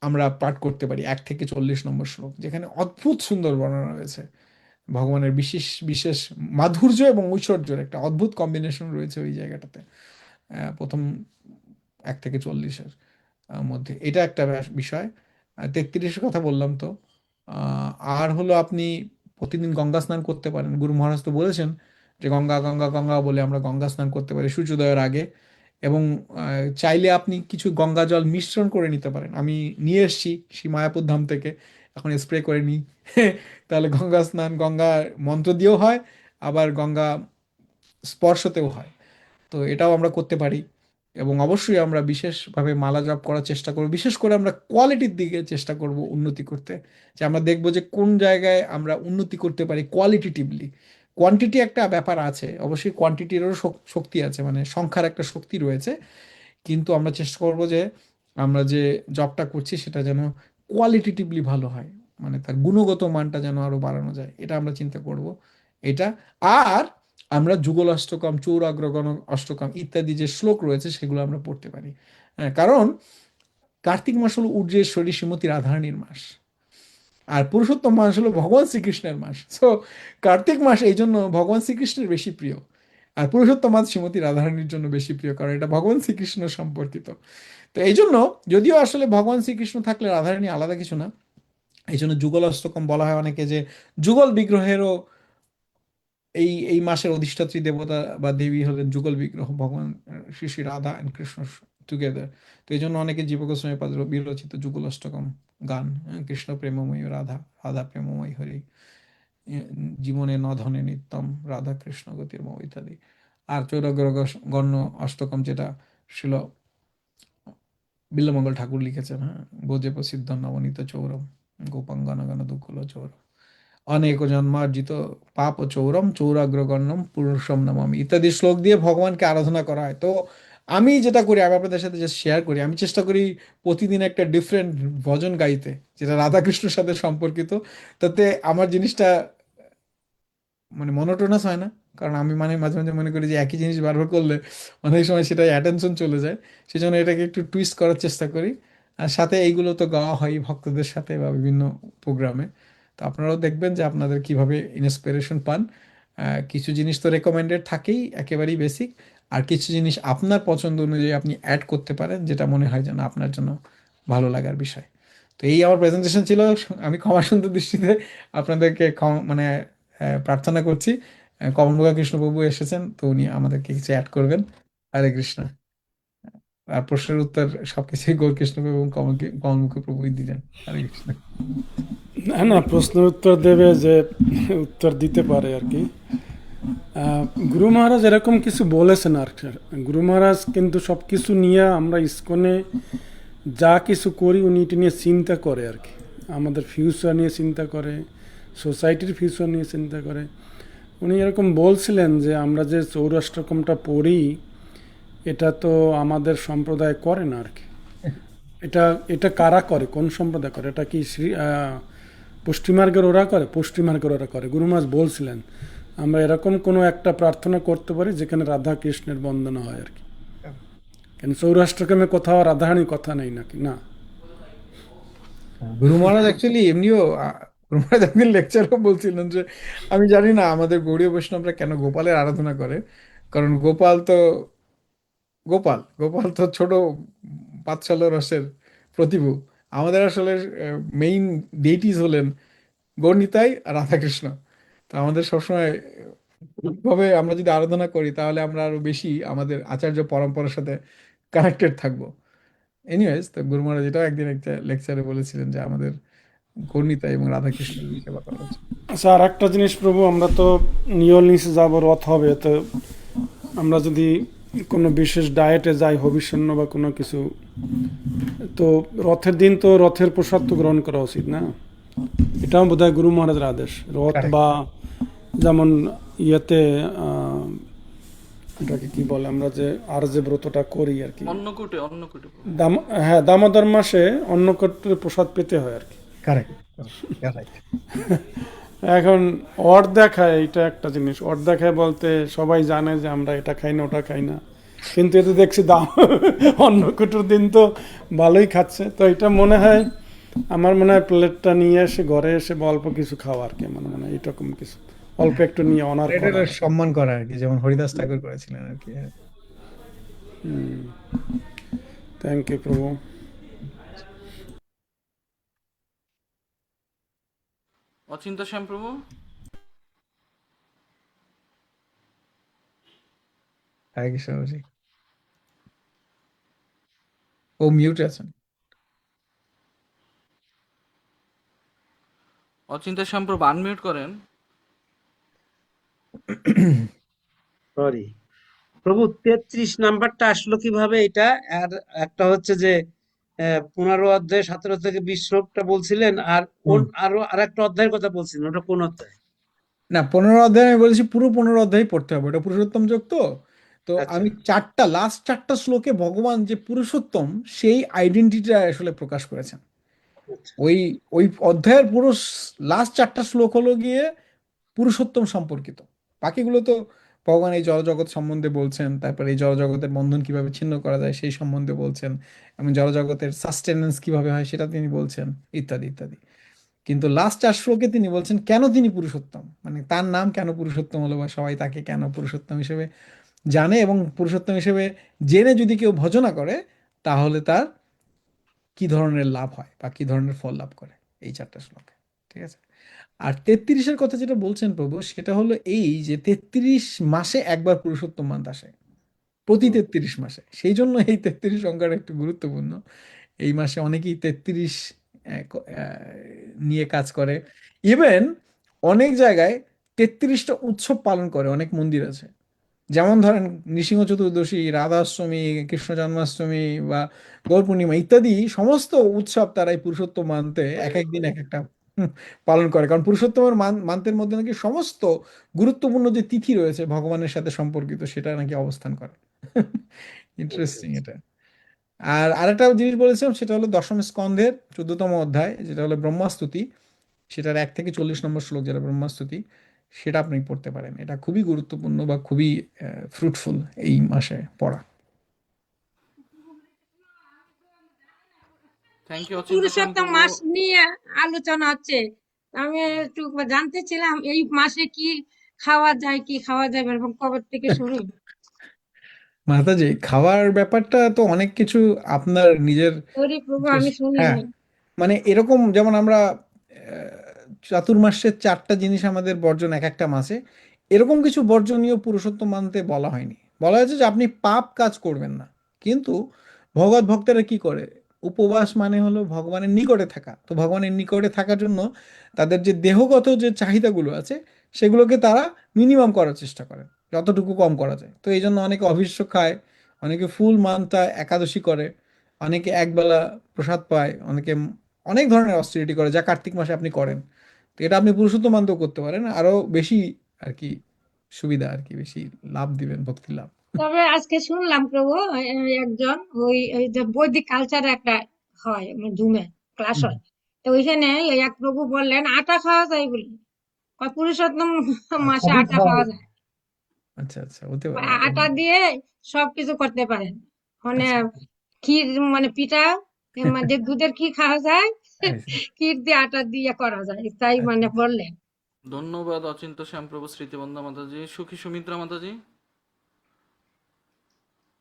আমরা পাঠ করতে পারি 1 থেকে 40 নম্বর শ্লোক, যেখানে অদ্ভুত সুন্দর বর্ণনা রয়েছে ভগবানের বিশেষ বিশেষ মাধুর্য এবং ঐশ্বর্যের একটা অদ্ভুত কম্বিনেশন রয়েছে ওই জায়গাটাতে, প্রথম 1 থেকে 40-এর মধ্যে। এটা একটা বিষয়। 33-এর কথা বললাম তো। আহ, আর হলো আপনি প্রতিদিন গঙ্গা স্নান করতে পারেন, গুরু মহারাজ তো বলেছেন যে গঙ্গা গঙ্গা গঙ্গা বলে আমরা গঙ্গা স্নান করতে পারি সূর্যোদয়ের আগে। এবং চাইলে আপনি কিছু গঙ্গা জল মিশ্রণ করে নিতে পারেন, আমি নিয়ে এসেছি সেই মায়াপুর ধাম থেকে, এখন স্প্রে করে নিই। তাহলে গঙ্গা স্নান গঙ্গা মন্ত্র দিয়েও হয়, আবার গঙ্গা স্পর্শতেও হয়। তো এটাও আমরা করতে পারি। এবং অবশ্যই আমরা বিশেষভাবে মালা জপ করার চেষ্টা করব, বিশেষ করে আমরা কোয়ালিটির দিকে চেষ্টা করব উন্নতি করতে, যে আমরা দেখব যে কোন জায়গায় আমরা উন্নতি করতে পারি কোয়ালিটিটিভলি। কোয়ান্টিটি একটা ব্যাপার আছে, অবশ্যই কোয়ান্টিটিরও শক্তি আছে, মানে সংখ্যার একটা শক্তি রয়েছে, কিন্তু আমরা চেষ্টা করব যে আমরা যে জবটা করছি সেটা যেন কোয়ালিটিটিভলি ভালো হয়, মানে তার গুণগত মানটা যেন আরো বাড়ানো যায়, এটা আমরা চিন্তা করব। এটা, আর আমরা যুগল অষ্টকম, চৌরাগ্রগণ অষ্টকম ইত্যাদি যে শ্লোক রয়েছে সেগুলো আমরা পড়তে পারি। হ্যাঁ, কারণ কার্তিক মাস হলো ঊর্ধ্বেশ্বরী শ্রীমতী রাধারানীর মাস, আর পুরুষোত্তম মাস হলো ভগবান শ্রীকৃষ্ণের মাস। সো কার্তিক মাস এই জন্য ভগবান শ্রীকৃষ্ণের বেশি প্রিয়, আর পুরুষোত্তম মাস শ্রীমতী রাধারানীর জন্য বেশি প্রিয়, কারণ এটা ভগবান শ্রীকৃষ্ণ সম্পর্কিত। তো এই জন্য, যদিও আসলে ভগবান শ্রীকৃষ্ণ থাকলে রাধারানী আলাদা কিছু না, এই জন্য যুগল অষ্টকম বলা হয় অনেকে যে যুগল বিগ্রহেরও এই এই মাসের অধিষ্ঠাত্রী দেবতা বা দেবী হলেন যুগল বিগ্রহ, ভগবান শ্রী শ্রী রাধা অ্যান্ড কৃষ্ণ টুগেদার। তো এই জন্য অনেকে জীব গোস্বামী পাদ বিরচিত যুগল অষ্টকম গান, কৃষ্ণ প্রেমময়ী রাধা, রাধা প্রেমময়ী হরি, জীবনে ন ধনে নিত্যম, রাধা কৃষ্ণ গতির মৌ ইত্যাদি। আর চৌরগ্র গণ্য অষ্টকম, যেটা ছিল বিল্লমঙ্গল ঠাকুর লিখেছেন, হ্যাঁ, বোঝে প্রসিদ্ধ নবনীত চৌরম, গোপাঙ্গন গণ দুঃকুল চৌরম, অনেক জন্মার্জিত পাপ চৌরম, চৌরাগ্রগণ্যম পুরুষম নমামি ইত্যাদি শ্লোক দিয়ে ভগবানকে আরাধনা করা হয়। তো আমি যেটা করি, আমি আপনাদের সাথে যে শেয়ার করি, আমি চেষ্টা করি প্রতিদিন একটা ডিফারেন্ট ভজন গাইতে, যেটা রাধাকৃষ্ণের সাথে সম্পর্কিত। তাতে আমার জিনিসটা মানে মনোটোনাস হয় না, কারণ আমি মানে মাঝে মাঝে মনে করি যে একই জিনিস বারবার করলে অনেক সময় সেটা অ্যাটেনশন চলে যায়, সেজন্য এটাকে একটু টুইস্ট করার চেষ্টা করি। আর সাথে এইগুলো তো গাওয়া হয় ভক্তদের সাথে বা বিভিন্ন প্রোগ্রামে। তো আপনারাও দেখবেন যে আপনাদের কিভাবে ইন্সপিরেশন পান। কিছু জিনিস তো রেকমেন্ডেড থাকেই, একেবারেই বেসিক, আর কিছু জিনিস আপনার পছন্দ অনুযায়ী আপনি অ্যাড করতে পারেন, যেটা মনে হয় যেন আপনার জন্য ভালো লাগার বিষয়। তো এই আমার প্রেজেন্টেশন ছিল। আমি ক্ষমা সুন্দর দৃষ্টিতে আপনাদেরকে মানে প্রার্থনা করছি। কমলমুখা কৃষ্ণপ্রভু এসেছেন, তো উনি আমাদেরকে কিছু অ্যাড করবেন। হরে কৃষ্ণ। আর প্রশ্নের উত্তর সবকিছুই গৌর কৃষ্ণপ্রভু এবং কমলমুখী প্রভুই দিলেন। হরে কৃষ্ণ। না না, প্রশ্নের উত্তর দেবে যে উত্তর দিতে পারে আর কি। আহ, গুরু মহারাজ এরকম কিছু বলেছেন আর কি। গুরু মহারাজ কিন্তু সব কিছু নিয়ে আমরা ইসকনে যা কিছু করি উনি এটা নিয়ে চিন্তা করে আর কি। আমাদের ফিউচার নিয়ে চিন্তা করে, সোসাইটির ফিউচার নিয়ে চিন্তা করে। উনি এরকম বলছিলেন যে আমরা যে চৌরাষ্ট্রকমটা পড়ি এটা তো আমাদের সম্প্রদায় করে না আর কি। এটা এটা কারা করে, কোন সম্প্রদায় করে? এটা কি পশ্চিমার্গের ওরা করে? পশ্চিমার্গের ওরা করে। গুরু মহারাজ বলছিলেন আমরা এরকম কোনো একটা প্রার্থনা করতে পারি যেখানে রাধা কৃষ্ণের বন্দনা হয় আর কি। কেন সৌরাষ্ট্রক্রমে কোথাও রাধারানীর কথা নেই নাকি? না। গুরু মহারাজ অ্যাকচুয়ালি এমনিও গুরু মহারাজ একদিন লেকচারও বলছিলেন যে আমি জানি না আমাদের গৌড়ীয় বৈষ্ণবরা কেন গোপালের আরাধনা করে, কারণ গোপাল গোপাল তো ছোট পাঁচশাল রসের প্রতিভু। আমাদের আসলে মেইন ডেইটিস হলেন গৌরনিতাই আর রাধাকৃষ্ণ। তো আমাদের সবসময় ভাবে আমরা যদি আরাধনা করি তাহলে আমরা আরো বেশি আমাদের আচার্য পরম্পরার সাথে কানেক্টেড থাকবো। এনিওয়েজ, তো গুরু মহারাজ এটাও একদিন একটা লেকচারে বলেছিলেন যে আমাদের গৌরনিতাই এবং রাধাকৃষ্ণের সেবা করা উচিত। আচ্ছা, আর একটা জিনিস প্রভু, আমরা তো নিয়ল নিচে যাবো, রথ হবে, তো আমরা যদি কোনো বিশেষ ডায়েটে যাই, হবিষ্যান্ন বা কোনো কিছু, তো রথের দিন তো রথের প্রসাদ তো গ্রহণ করা উচিত না? এটাও বোধহয় গুরু মহারাজের আদেশ। রথ Correct. বা যেমন ইয়েতে এটাকে কি বলে, আমরা যে আর যে ব্রতটা করি আর কি, অন্নকূটে অন্নকূটে প্রভু। দাম, হ্যাঁ, দামোদর মাসে অন্নকূটের প্রসাদ পেতে হয় আর কি। Correct. Correct. You're right. এখন অর দেখায়, এটা একটা জিনিস, অর দেখায় বলতে সবাই জানে যে আমরা এটা খাই না ওটা খাই না, কিন্তু এতে দেখছি দাম অন্নকূটোর দিন তো ভালোই খাচ্ছে। তো এটা মনে হয়, আমার মনে হয় প্লেটটা নিয়ে এসে ঘরে এসে বা অল্প কিছু খাওয়া আর কি। আমার মনে হয় এরকম কিছু অল্প একটু নিয়ে অনার এটার করা আর কি। সম্মান করা আর কি, যেমন হরিদাস ঠাকুর করেছিলেন আর কি। থ্যাংক ইউ প্রভু। অচিন্ত শ্যাম প্রভু। হরে কৃষ্ণ জি। ও মিউট আছেন। অচিন্ত শ্যাম প্রভু আনমিউট করেন। সরি। প্রভু 33 নাম্বারটা আসলো কিভাবে এটা? আর একটা হচ্ছে যে 15 অধ্যায় 17 থেকে 20 শ্লোকটা বলছিলেন, আর হুম। আরো আর একটা অধ্যায়ের কথা বলছিলেন, ওটা কোন অধ্যায়? না, 15 অধ্যায় আমি বলেছি পুরো 15 অধ্যায় পড়তে হবে, ওটা পুরুষোত্তম যোগ তো। তো আচ্ছা আমি লাস্ট চারটা শ্লোকে ভগবান যে পুরুষোত্তম সেই আইডেন্টিটিটা আসলে প্রকাশ করেছেন। আচ্ছা ওই ওই অধ্যায়ের পুরো লাস্ট চারটা শ্লোক হলো গিয়ে পুরুষোত্তম সম্পর্কিত। বাকিগুলো তো ভগবান এই জড়জগৎ সম্বন্ধে বলছেন, তারপরে এই জড়জগতের বন্ধন কিভাবে ছিন্ন করা যায় সেই সম্বন্ধে বলছেন, এবং জড়জগতের সাস্টেনেন্স কিভাবে হয় সেটা তিনি বলছেন, ইত্যাদি ইত্যাদি। কিন্তু লাস্ট 4 শ্লোকে তিনি বলছেন কেন তিনি পুরুষোত্তম, মানে তার নাম কেন পুরুষোত্তম হলো, বা সবাই তাকে কেন পুরুষোত্তম হিসেবে জানে, এবং পুরুষোত্তম হিসেবে জেনে যদি কেউ ভজনা করে তাহলে তার কি ধরনের লাভ হয় বা কি ধরনের ফল লাভ করে, এই 4টা শ্লোকে। ঠিক আছে। আর 33-এর কথা যেটা বলছেন প্রভু, সেটা হলো এই যে 33 মাসে একবার পুরুষোত্তম মাস আসে, প্রতি হুম, 33 মাসে। সেই জন্য এই 33 সংখ্যাটা একটু গুরুত্বপূর্ণ। এই মাসে অনেকেই 33 নিয়ে কাজ করে। ইভেন অনেক জায়গায় 33টা উৎসব পালন করে, অনেক মন্দির আছে। যেমন ধরেন নৃসিংহ চতুর্দশী, রাধাষ্টমী, কৃষ্ণ জন্মাষ্টমী বা গৌর পূর্ণিমা ইত্যাদি সমস্ত উৎসব তারা এই পুরুষোত্তম মানতে এক এক দিন এক একটা পালন করে। কারণ পুরুষোত্তমের মান্তের মধ্যে নাকি সমস্ত গুরুত্বপূর্ণ যে তিথি রয়েছে ভগবানের সাথে সম্পর্কিত সেটা নাকি অবস্থান করে। আচ্ছা ইন্টারেস্টিং আচ্ছা। এটা। আর আরেকটা জিনিস বলেছিলাম, সেটা হলো দশম স্কন্ধের 14তম অধ্যায়, যেটা হলো ব্রহ্মাস্তুতি। সেটার 1 থেকে 40 নম্বর শ্লোক, যেটা ব্রহ্মাস্তুতি, সেটা আপনি পড়তে পারেন। এটা খুবই গুরুত্বপূর্ণ বা খুবই ফ্রুটফুল এই মাসে পড়া। থ্যাংক ইউ অচিন্তস্যাম পুরুষোত্তম প্রভু। মাস নিয়ে আলোচনা হচ্ছে। আমি একটু জানতে ছিলাম এই মাসে কি খাওয়া যায় কি খাওয়া যাবে এবং কবে থেকে শুরু? মাতাজি, খাওয়ার ব্যাপারটা তো অনেক কিছু আপনার নিজের সরি প্রভু, আমি interest- হ্যাঁ, শুনিনি। মানে এরকম যেমন আমরা চাতুর্মাসের 4টা জিনিস আমাদের বর্জন এক একটা মাসে, এরকম কিছু বর্জনীয় পুরুষোত্তম মানতে বলা হয়নি। বলা হয়েছে যে আপনি পাপ কাজ করবেন না। কিন্তু ভগৎ ভক্তরা কি করে, উপবাস মানে হলো ভগবানের নিকটে থাকা। তো ভগবানের নিকটে থাকার জন্য তাদের যে দেহগত যে চাহিদাগুলো আছে সেগুলোকে তারা মিনিমাম করার চেষ্টা করেন, যতটুকু কম করা যায়। তো এই জন্য অনেকে অভীষ্ট খায়, অনেকে ফুল মানতা একাদশী করে, অনেকে একবেলা প্রসাদ পায়, অনেকে অনেক ধরনের অস্টিরিটি করে, যা কার্তিক মাসে আপনি করেন। তো এটা আপনি পুরুষোত্তম মানতেও করতে পারেন, আরো বেশি আর কি সুবিধা, আর কি বেশি লাভ দিবেন, ভক্তি লাভ। তবে আজকে শুনলাম প্রভু, একজন ওই যে বৈদিক কালচার একটা হয় জুমে ক্লাস হুম। হয়। তো ওইখানে ওই এক প্রভু বললেন আটা খাওয়া যায় বলে। পুরুষোত্তম মাসে সবই আটা খাওয়া খাওয়া হবে। যায়। আচ্ছা আচ্ছা, হতে পারে। আটা দিয়ে সবকিছু করতে পারেন। মানে আচ্ছা ক্ষীর, মানে পিঠা, যে দুধের ক্ষীর খাওয়া যায়, আচ্ছা ক্ষীর দিয়ে আটা দিয়ে করা যায়, তাই আচ্ছা। মানে বললেন। ধন্যবাদ অচিন্তস্যাম প্রভু, স্মৃতিবন্দা মাতাজি, সুখী সুমিত্রা মাতাজি।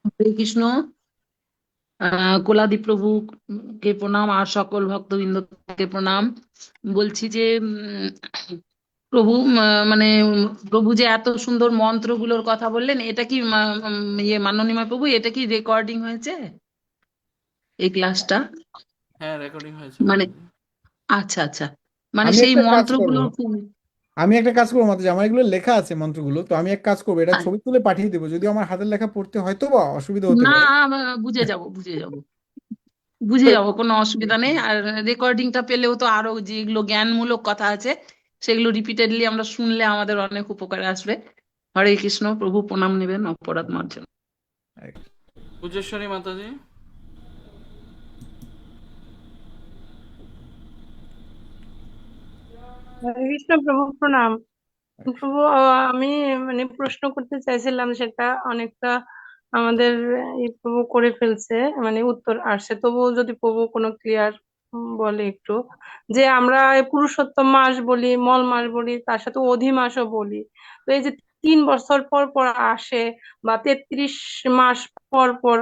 হরে কৃষ্ণ। কোলাদি প্রভুকে প্রণাম আর সকল ভক্তবৃন্দকে প্রণাম। বলছি যে প্রভু মানে প্রভু যে এত সুন্দর মন্ত্রগুলোর কথা বললেন, এটা কি মাননীয় প্রভু, এটা কি রেকর্ডিং হয়েছে এই ক্লাসটা? হ্যাঁ, রেকর্ডিং হয়েছে মানে মাতাজি। আচ্ছা আচ্ছা, মানে আমি সেই একটা কাজ করব, মন্ত্রগুলো খুব মাত্র আমার এগুলো লেখা আছে মন্ত্রগুলো, তো আমি এক কাজ করবো, এটা আ- ছবি তুলে পাঠিয়ে দেবো। যদিও আমার হাতের লেখা পড়তে হয়তো বা অসুবিধা হতে না, পারে। বুঝে যাব বুঝে যাব বুঝে যাবো, কোনো অসুবিধা নেই। আর রেকর্ডিংটা পেলেও তো আরো যেগুলো জ্ঞানমূলক কথা আছে সেগুলো রিপিটেডলি আমরা শুনলে আমাদের অনেক উপকারে আসবে। হরে কৃষ্ণ প্রভু, প্রণাম নেবেন অপরাধ মার্জন। পূজেশ্বরী মাতাজি। হরে কৃষ্ণ প্রভু, প্রণাম। প্রভু, আমি মানে প্রশ্ন করতে চাইছিলাম, সেটা অনেকটা আমাদের এই প্রভু করে ফেলছে, মানে উত্তর আসছে, তবুও যদি প্রভু কোনো ক্লিয়ার বলে একটু। যে আমরা এই পুরুষোত্তম মাস বলি, মল মাস বলি, তার সাথে অধি মাসও বলি। তো এই যে 3 বছর পর পর আসে বা 33 মাস পর পর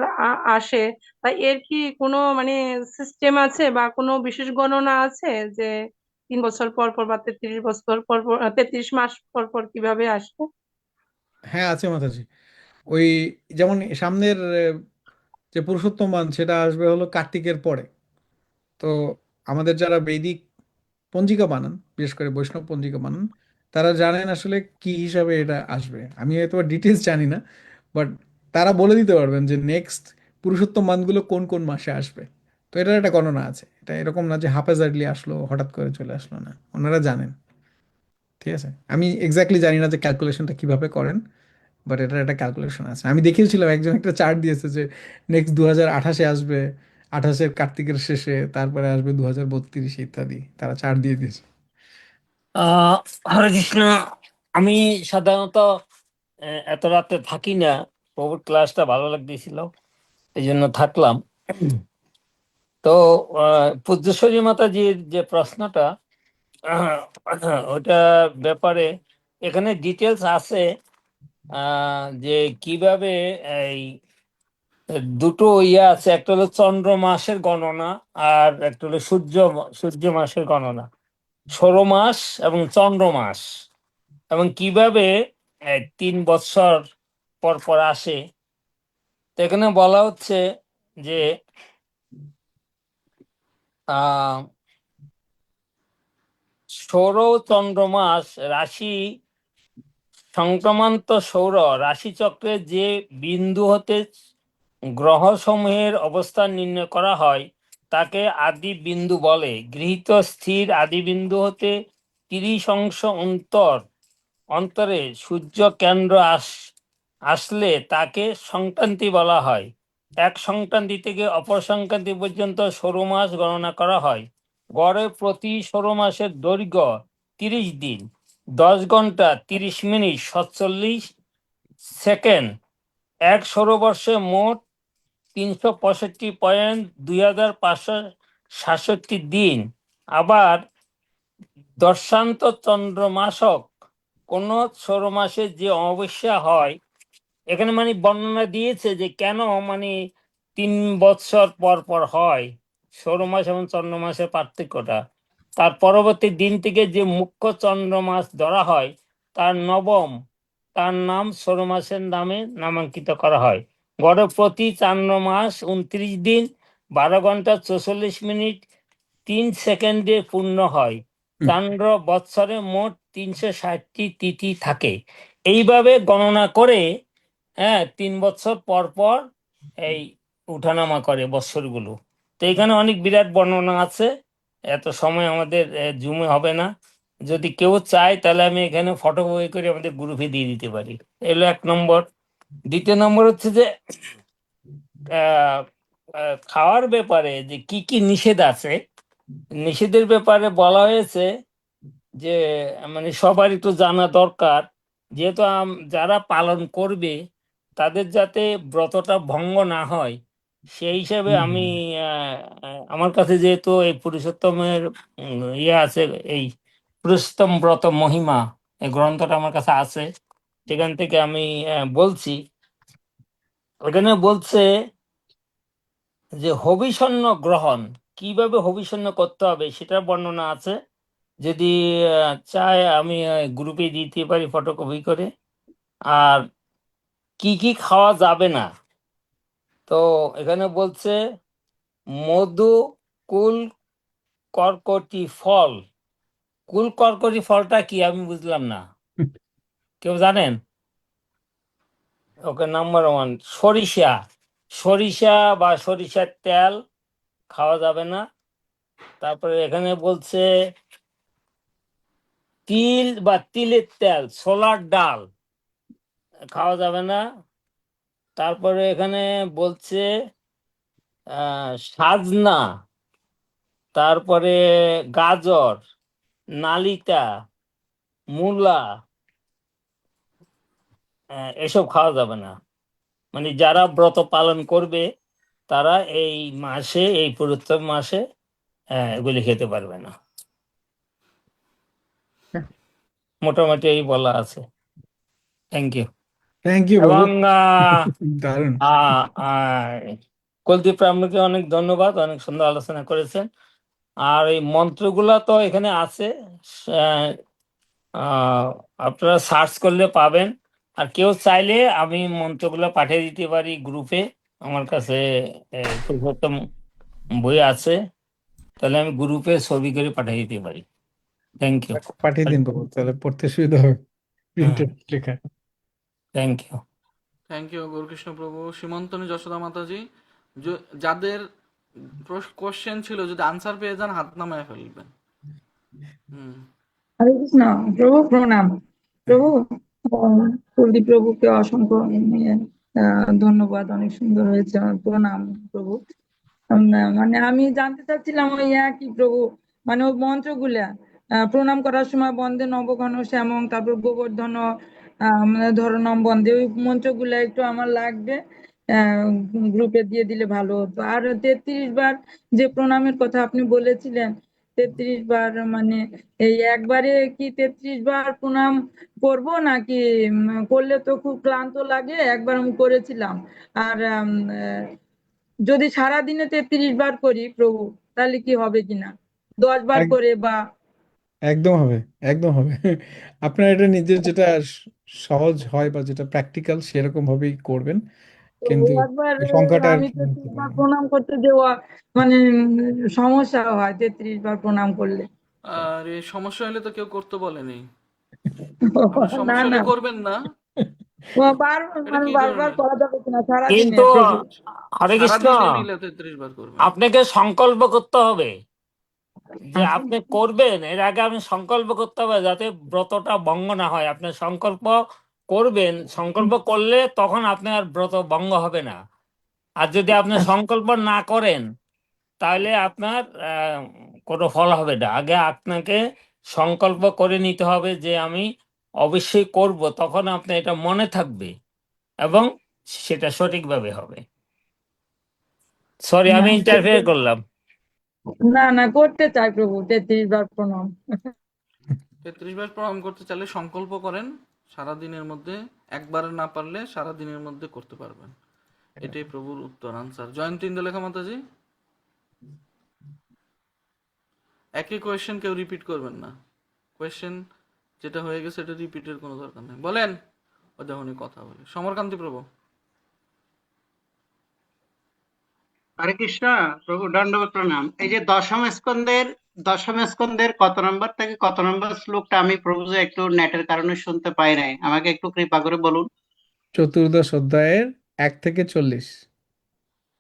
আসে, তা এর কি কোনো মানে সিস্টেম আছে বা কোনো বিশেষ গণনা আছে যে 3 বছর পর পর বা 33 বছর পর পর 33 মাস পর পর কিভাবে আসবে? হ্যাঁ, আছে মাতাজি। ওই যেমন সামনের যে পুরুষোত্তম মাস সেটা আসবে হলো কার্তিকের পরে। তো আমাদের যারা বৈদিক পঞ্জিকা বানান, বিশেষ করে বৈষ্ণব পঞ্জিকা বানান, তারা জানেন আসলে কি হিসাবে এটা আসবে। আমি হয়তো ডিটেলস জানি না, বাট তারা বলে দিতে পারবেন যে নেক্সট পুরুষোত্তম মান্থগুলো কোন কোন মাসে আসবে। তো এটার একটা গণনা আছে, এটা এরকম না যে হাফেজার্ডলি আসলো, হঠাৎ করে চলে আসলো না, ওনারা জানেন। ঠিক আছে, আমি এক্স্যাক্টলি জানি না যে ক্যালকুলেশনটা কিভাবে করেন, বাট এটার একটা ক্যালকুলেশন আছে। আমি দেখিয়েছিলাম, একজন একটা চার্ট দিয়েছে যে নেক্সট 2028-এ আসবে, 28-এর কার্তিকের শেষে, তারপরে আসবে 2032 ইত্যাদি, তারা চার্ট দিয়ে দিয়েছে। আহ হরে কৃষ্ণ। আমি সাধারণত এত রাতে থাকি না, প্রভুর ক্লাসটা ভালো লাগতেছিল এই জন্য থাকলাম। তো পূজ্যশ্বরী মাতাজির যে প্রশ্নটা, ওটা ব্যাপারে এখানে ডিটেলস আছে, যে কিভাবে এই দুটো ইয়ে আছে, একটা হলো চন্দ্র মাসের গণনা আর একটা হলো সূর্য মাসের গণনা, সৌর মাস এবং চন্দ্র মাস, এবং কিভাবে 3 বছর পর পর আসে। তো এখানে বলা হচ্ছে যে আহ সৌর চন্দ্র মাস রাশি সংক্রান্ত সৌর রাশিচক্রে যে বিন্দু হতে গ্রহ সমূহের অবস্থান নির্ণয় করা হয় তাকে আদি বিন্দু বলে। গৃহীত স্থির আদি বিন্দু হতে 30 অংশ অন্তরে সূর্য কেন্দ্র আসলে তাকে সংক্রান্তি বলা হয়। এক সংক্রান্তি থেকে অপর সংক্রান্তি পর্যন্ত সৌরমাস গণনা করা হয়। গড়ে প্রতি সৌরমাসের দৈর্ঘ্য 30 দিন, 10 ঘন্টা 30 মিনিট 47 সেকেন্ড। এক সৌরবর্ষে মোট 365.2567 দিন। আবার দর্শান্ত চন্দ্রমাসক কোন সৌরমাসে যে অমাবস্যা হয়, এখানে মানে বর্ণনা দিয়েছে যে কেন মানে 3 বছর পর পর হয় সৌরমাস এবং চন্দ্রমাসের পার্থক্যটা। তার পরবর্তী দিন থেকে যে মুখ্য চন্দ্রমাস ধরা হয় তার তার নাম সৌরমাসের নামে নামাঙ্কিত করা হয়। গড়ে প্রতি চান্দ্রমাস 29 দিন 12 ঘন্টা 44 মিনিট 3 সেকেন্ডে পূর্ণ হয়। চান্দ্র বৎসরে মোট 360টি তিথি থাকে। এইভাবে গণনা করে 3 বছর পর পর এই উঠানামা করে বৎসরগুলো। তো এখানে অনেক বিরাট বর্ণনা আছে, এত সময় আমাদের জুমে হবে না। যদি কেউ চায় তাহলে আমি এখানে ফটোকপি করে আমাদের গ্রুপে দিয়ে দিতে পারি। এগুলো 1 নম্বর। দ্বিতীয় নম্বর হচ্ছে যে খাওয়ার ব্যাপারে যে কি কি নিষেধ আছে। নিষেধের ব্যাপারে বলা হয়েছে যে মানে সবার একটু জানা দরকার, যেহেতু যারা পালন করবে তাদের যাতে ব্রতটা ভঙ্গ না হয় সেই হিসাবে আমি আমার কাছে যেহেতু এই পুরুষোত্তমের ইয়ে আছে, এই পুরুষোত্তম ব্রত মহিমা এই গ্রন্থটা আমার কাছে আছে, সেখান থেকে আমি বলছি। ওখানে বলছে যে হবিষণ্য গ্রহণ, কিভাবে হবিষণ্য করতে হবে সেটার বর্ণনা আছে। যদি চায় আমি গ্রুপে দিতে পারি ফটোকপি করে। আর কি কি খাওয়া যাবে না, তো এখানে বলছে মধু, কুল, কর্কটি ফল। কুল কর্কটি ফলটা কি আমি বুঝলাম না, কেউ জানেন? ওকে, নাম্বার 1 সরিষা বা সরিষার তেল খাওয়া যাবে না। তারপরে এখানে বলছে তিল বা তিলের তেল, ছোলার ডাল খাওয়া যাবে না। তারপরে এখানে বলছে সাজনা, তারপরে গাজর, নালিতা, মূলা, এসব খাওয়া যাবে না। মানে যারা ব্রত পালন করবে তারা এই মাসে, এই পুরুষোত্তম মাসে এগুলি খেতে পারবে না। মোটামুটি এই বলা আছে। Thank you. থ্যাংক ইউ বাবু, এবং দারুণ। কুলদীপ আপনাকে অনেক ধন্যবাদ, অনেক সুন্দর আলোচনা করেছেন। আর এই মন্ত্রগুলা তো এখানে আছে, আহ, আহ, আপনারা সার্চ করলে পাবেন। আর কেউ চাইলে আমি মন্ত্রগুলো পাঠিয়ে দিতে পারি গ্রুপে, আমার কাছে পুরুষোত্তম বই আছে, তাহলে আমি গ্রুপে ছবি করে পাঠিয়ে দিতে পারি। Thank you. পাঠিয়ে দিন বাবু, তাহলে পড়তে সুবিধা হবে, প্রিন্টেড লেখা। Thank you. Thank you Gaurkrishna প্রভু। সীমন্তনী যশোদা মাতাজি, যাদের কোশ্চেন ছিল যদি আনসার পেয়ে যান হাত নামায় ফেলবেন। হুম। হরে কৃষ্ণ প্রভু, প্রণাম প্রভু। কুলদীপ প্রভুকে অসংখ্য ধন্যবাদ, অনেক সুন্দর হয়েছে, আমার প্রণাম প্রভু। মানে আমি জানতে চাচ্ছিলাম ওই একই প্রভু, মানে ওই মন্ত্রগুলা প্রণাম করার সময় বন্দে নবঘন শ্যামং, তারপর গোবর্ধন মানে ধরনম বন্দে, ওই মন্ত্রগুলা একটু আমার লাগবে, গ্রুপে দিয়ে দিলে ভালো হতো। আর 33 বার যে প্রণামের কথা আপনি বলেছিলেন, 33 বার মানে এই একবারে কি 33 বার প্রণাম করব নাকি করলে তো খুব ক্লান্ত লাগে, একবার আমি করেছিলাম। আর যদি সারাদিনে 33 বার করি প্রভু, তাহলে কি হবে কিনা, 10 বার এক- করে বা একদম হবে, একদম হবে। আপনার এটা নিজের যেটা সহজ হয় বা যেটা প্র্যাকটিক্যাল সেরকম ভাবেই করবেন, প্রভু কিন্তু একবার এই সংখ্যাটা আর আমি কি হতে 33 বার পারে। প্রণাম করতে দেওয়া মানে সমস্যা হয় 33 বার প্রণাম করলে। আর এই সমস্যা হলে তো কেউ করতে বলেনি। আপনার না সমস্যা হলে না, করবেন না। বার এটা মানে কি বারবার ধরনের? করা যাবে কিনা সারাদিনে কিন্তু প্রভু? হরে কৃষ্ণ, সারাদিনে নিলে 33 বার করবেন। আপনাকে সংকল্প করতে হবে যে আপনি করবেন। এর আগে আমি সংকল্প করতে হবে যাতে ব্রতটা ভঙ্গ না হয়। আপনি সংকল্প করবেন, সংকল্প করলে তখন আপনার ব্রত ভঙ্গ হবে না। আর যদি আপনি সংকল্প না করেন তাহলে আপনার কোনো ফল হবে না। আগে আপনাকে সংকল্প করে নিতে হবে যে আমি অবশ্যই করব, তখন আপনি এটা মনে থাকবে এবং সেটা সঠিকভাবে হবে। সরি, আমি ইন্টারফেয়ার করলাম। না না, করতে চাই প্রভু 33 বার প্রণাম। 33 বার প্রণাম করতে চাইলে সংকল্প করেন, সারাদিনের মধ্যে একবার না পারলে সারাদিনের মধ্যে করতে পারবেন। এটাই প্রভুর উত্তর, আনসার। জয়ন্তী ইন্দুলেখা মাতাজি, একই কোয়েশ্চেন কেউ রিপিট করবেন না। কোয়েশ্চেন যেটা হয়ে গেছে এটা রিপিটের কোনো দরকার নেই। বলেন, ও দেখুন কথা বলে। সমরকান্তি প্রভু। হরে কৃষ্ণ প্রভু, দণ্ডবত প্রণাম। এই যে দশম স্কন্ধের কত নম্বর থেকে কত নম্বর শ্লোকটা আমি প্রভু যে একটু নেটের কারণে শুনতে পাই নাই, আমাকে একটু কৃপা করে বলুন। চতুর্দশ অধ্যায়ের 1 থেকে 40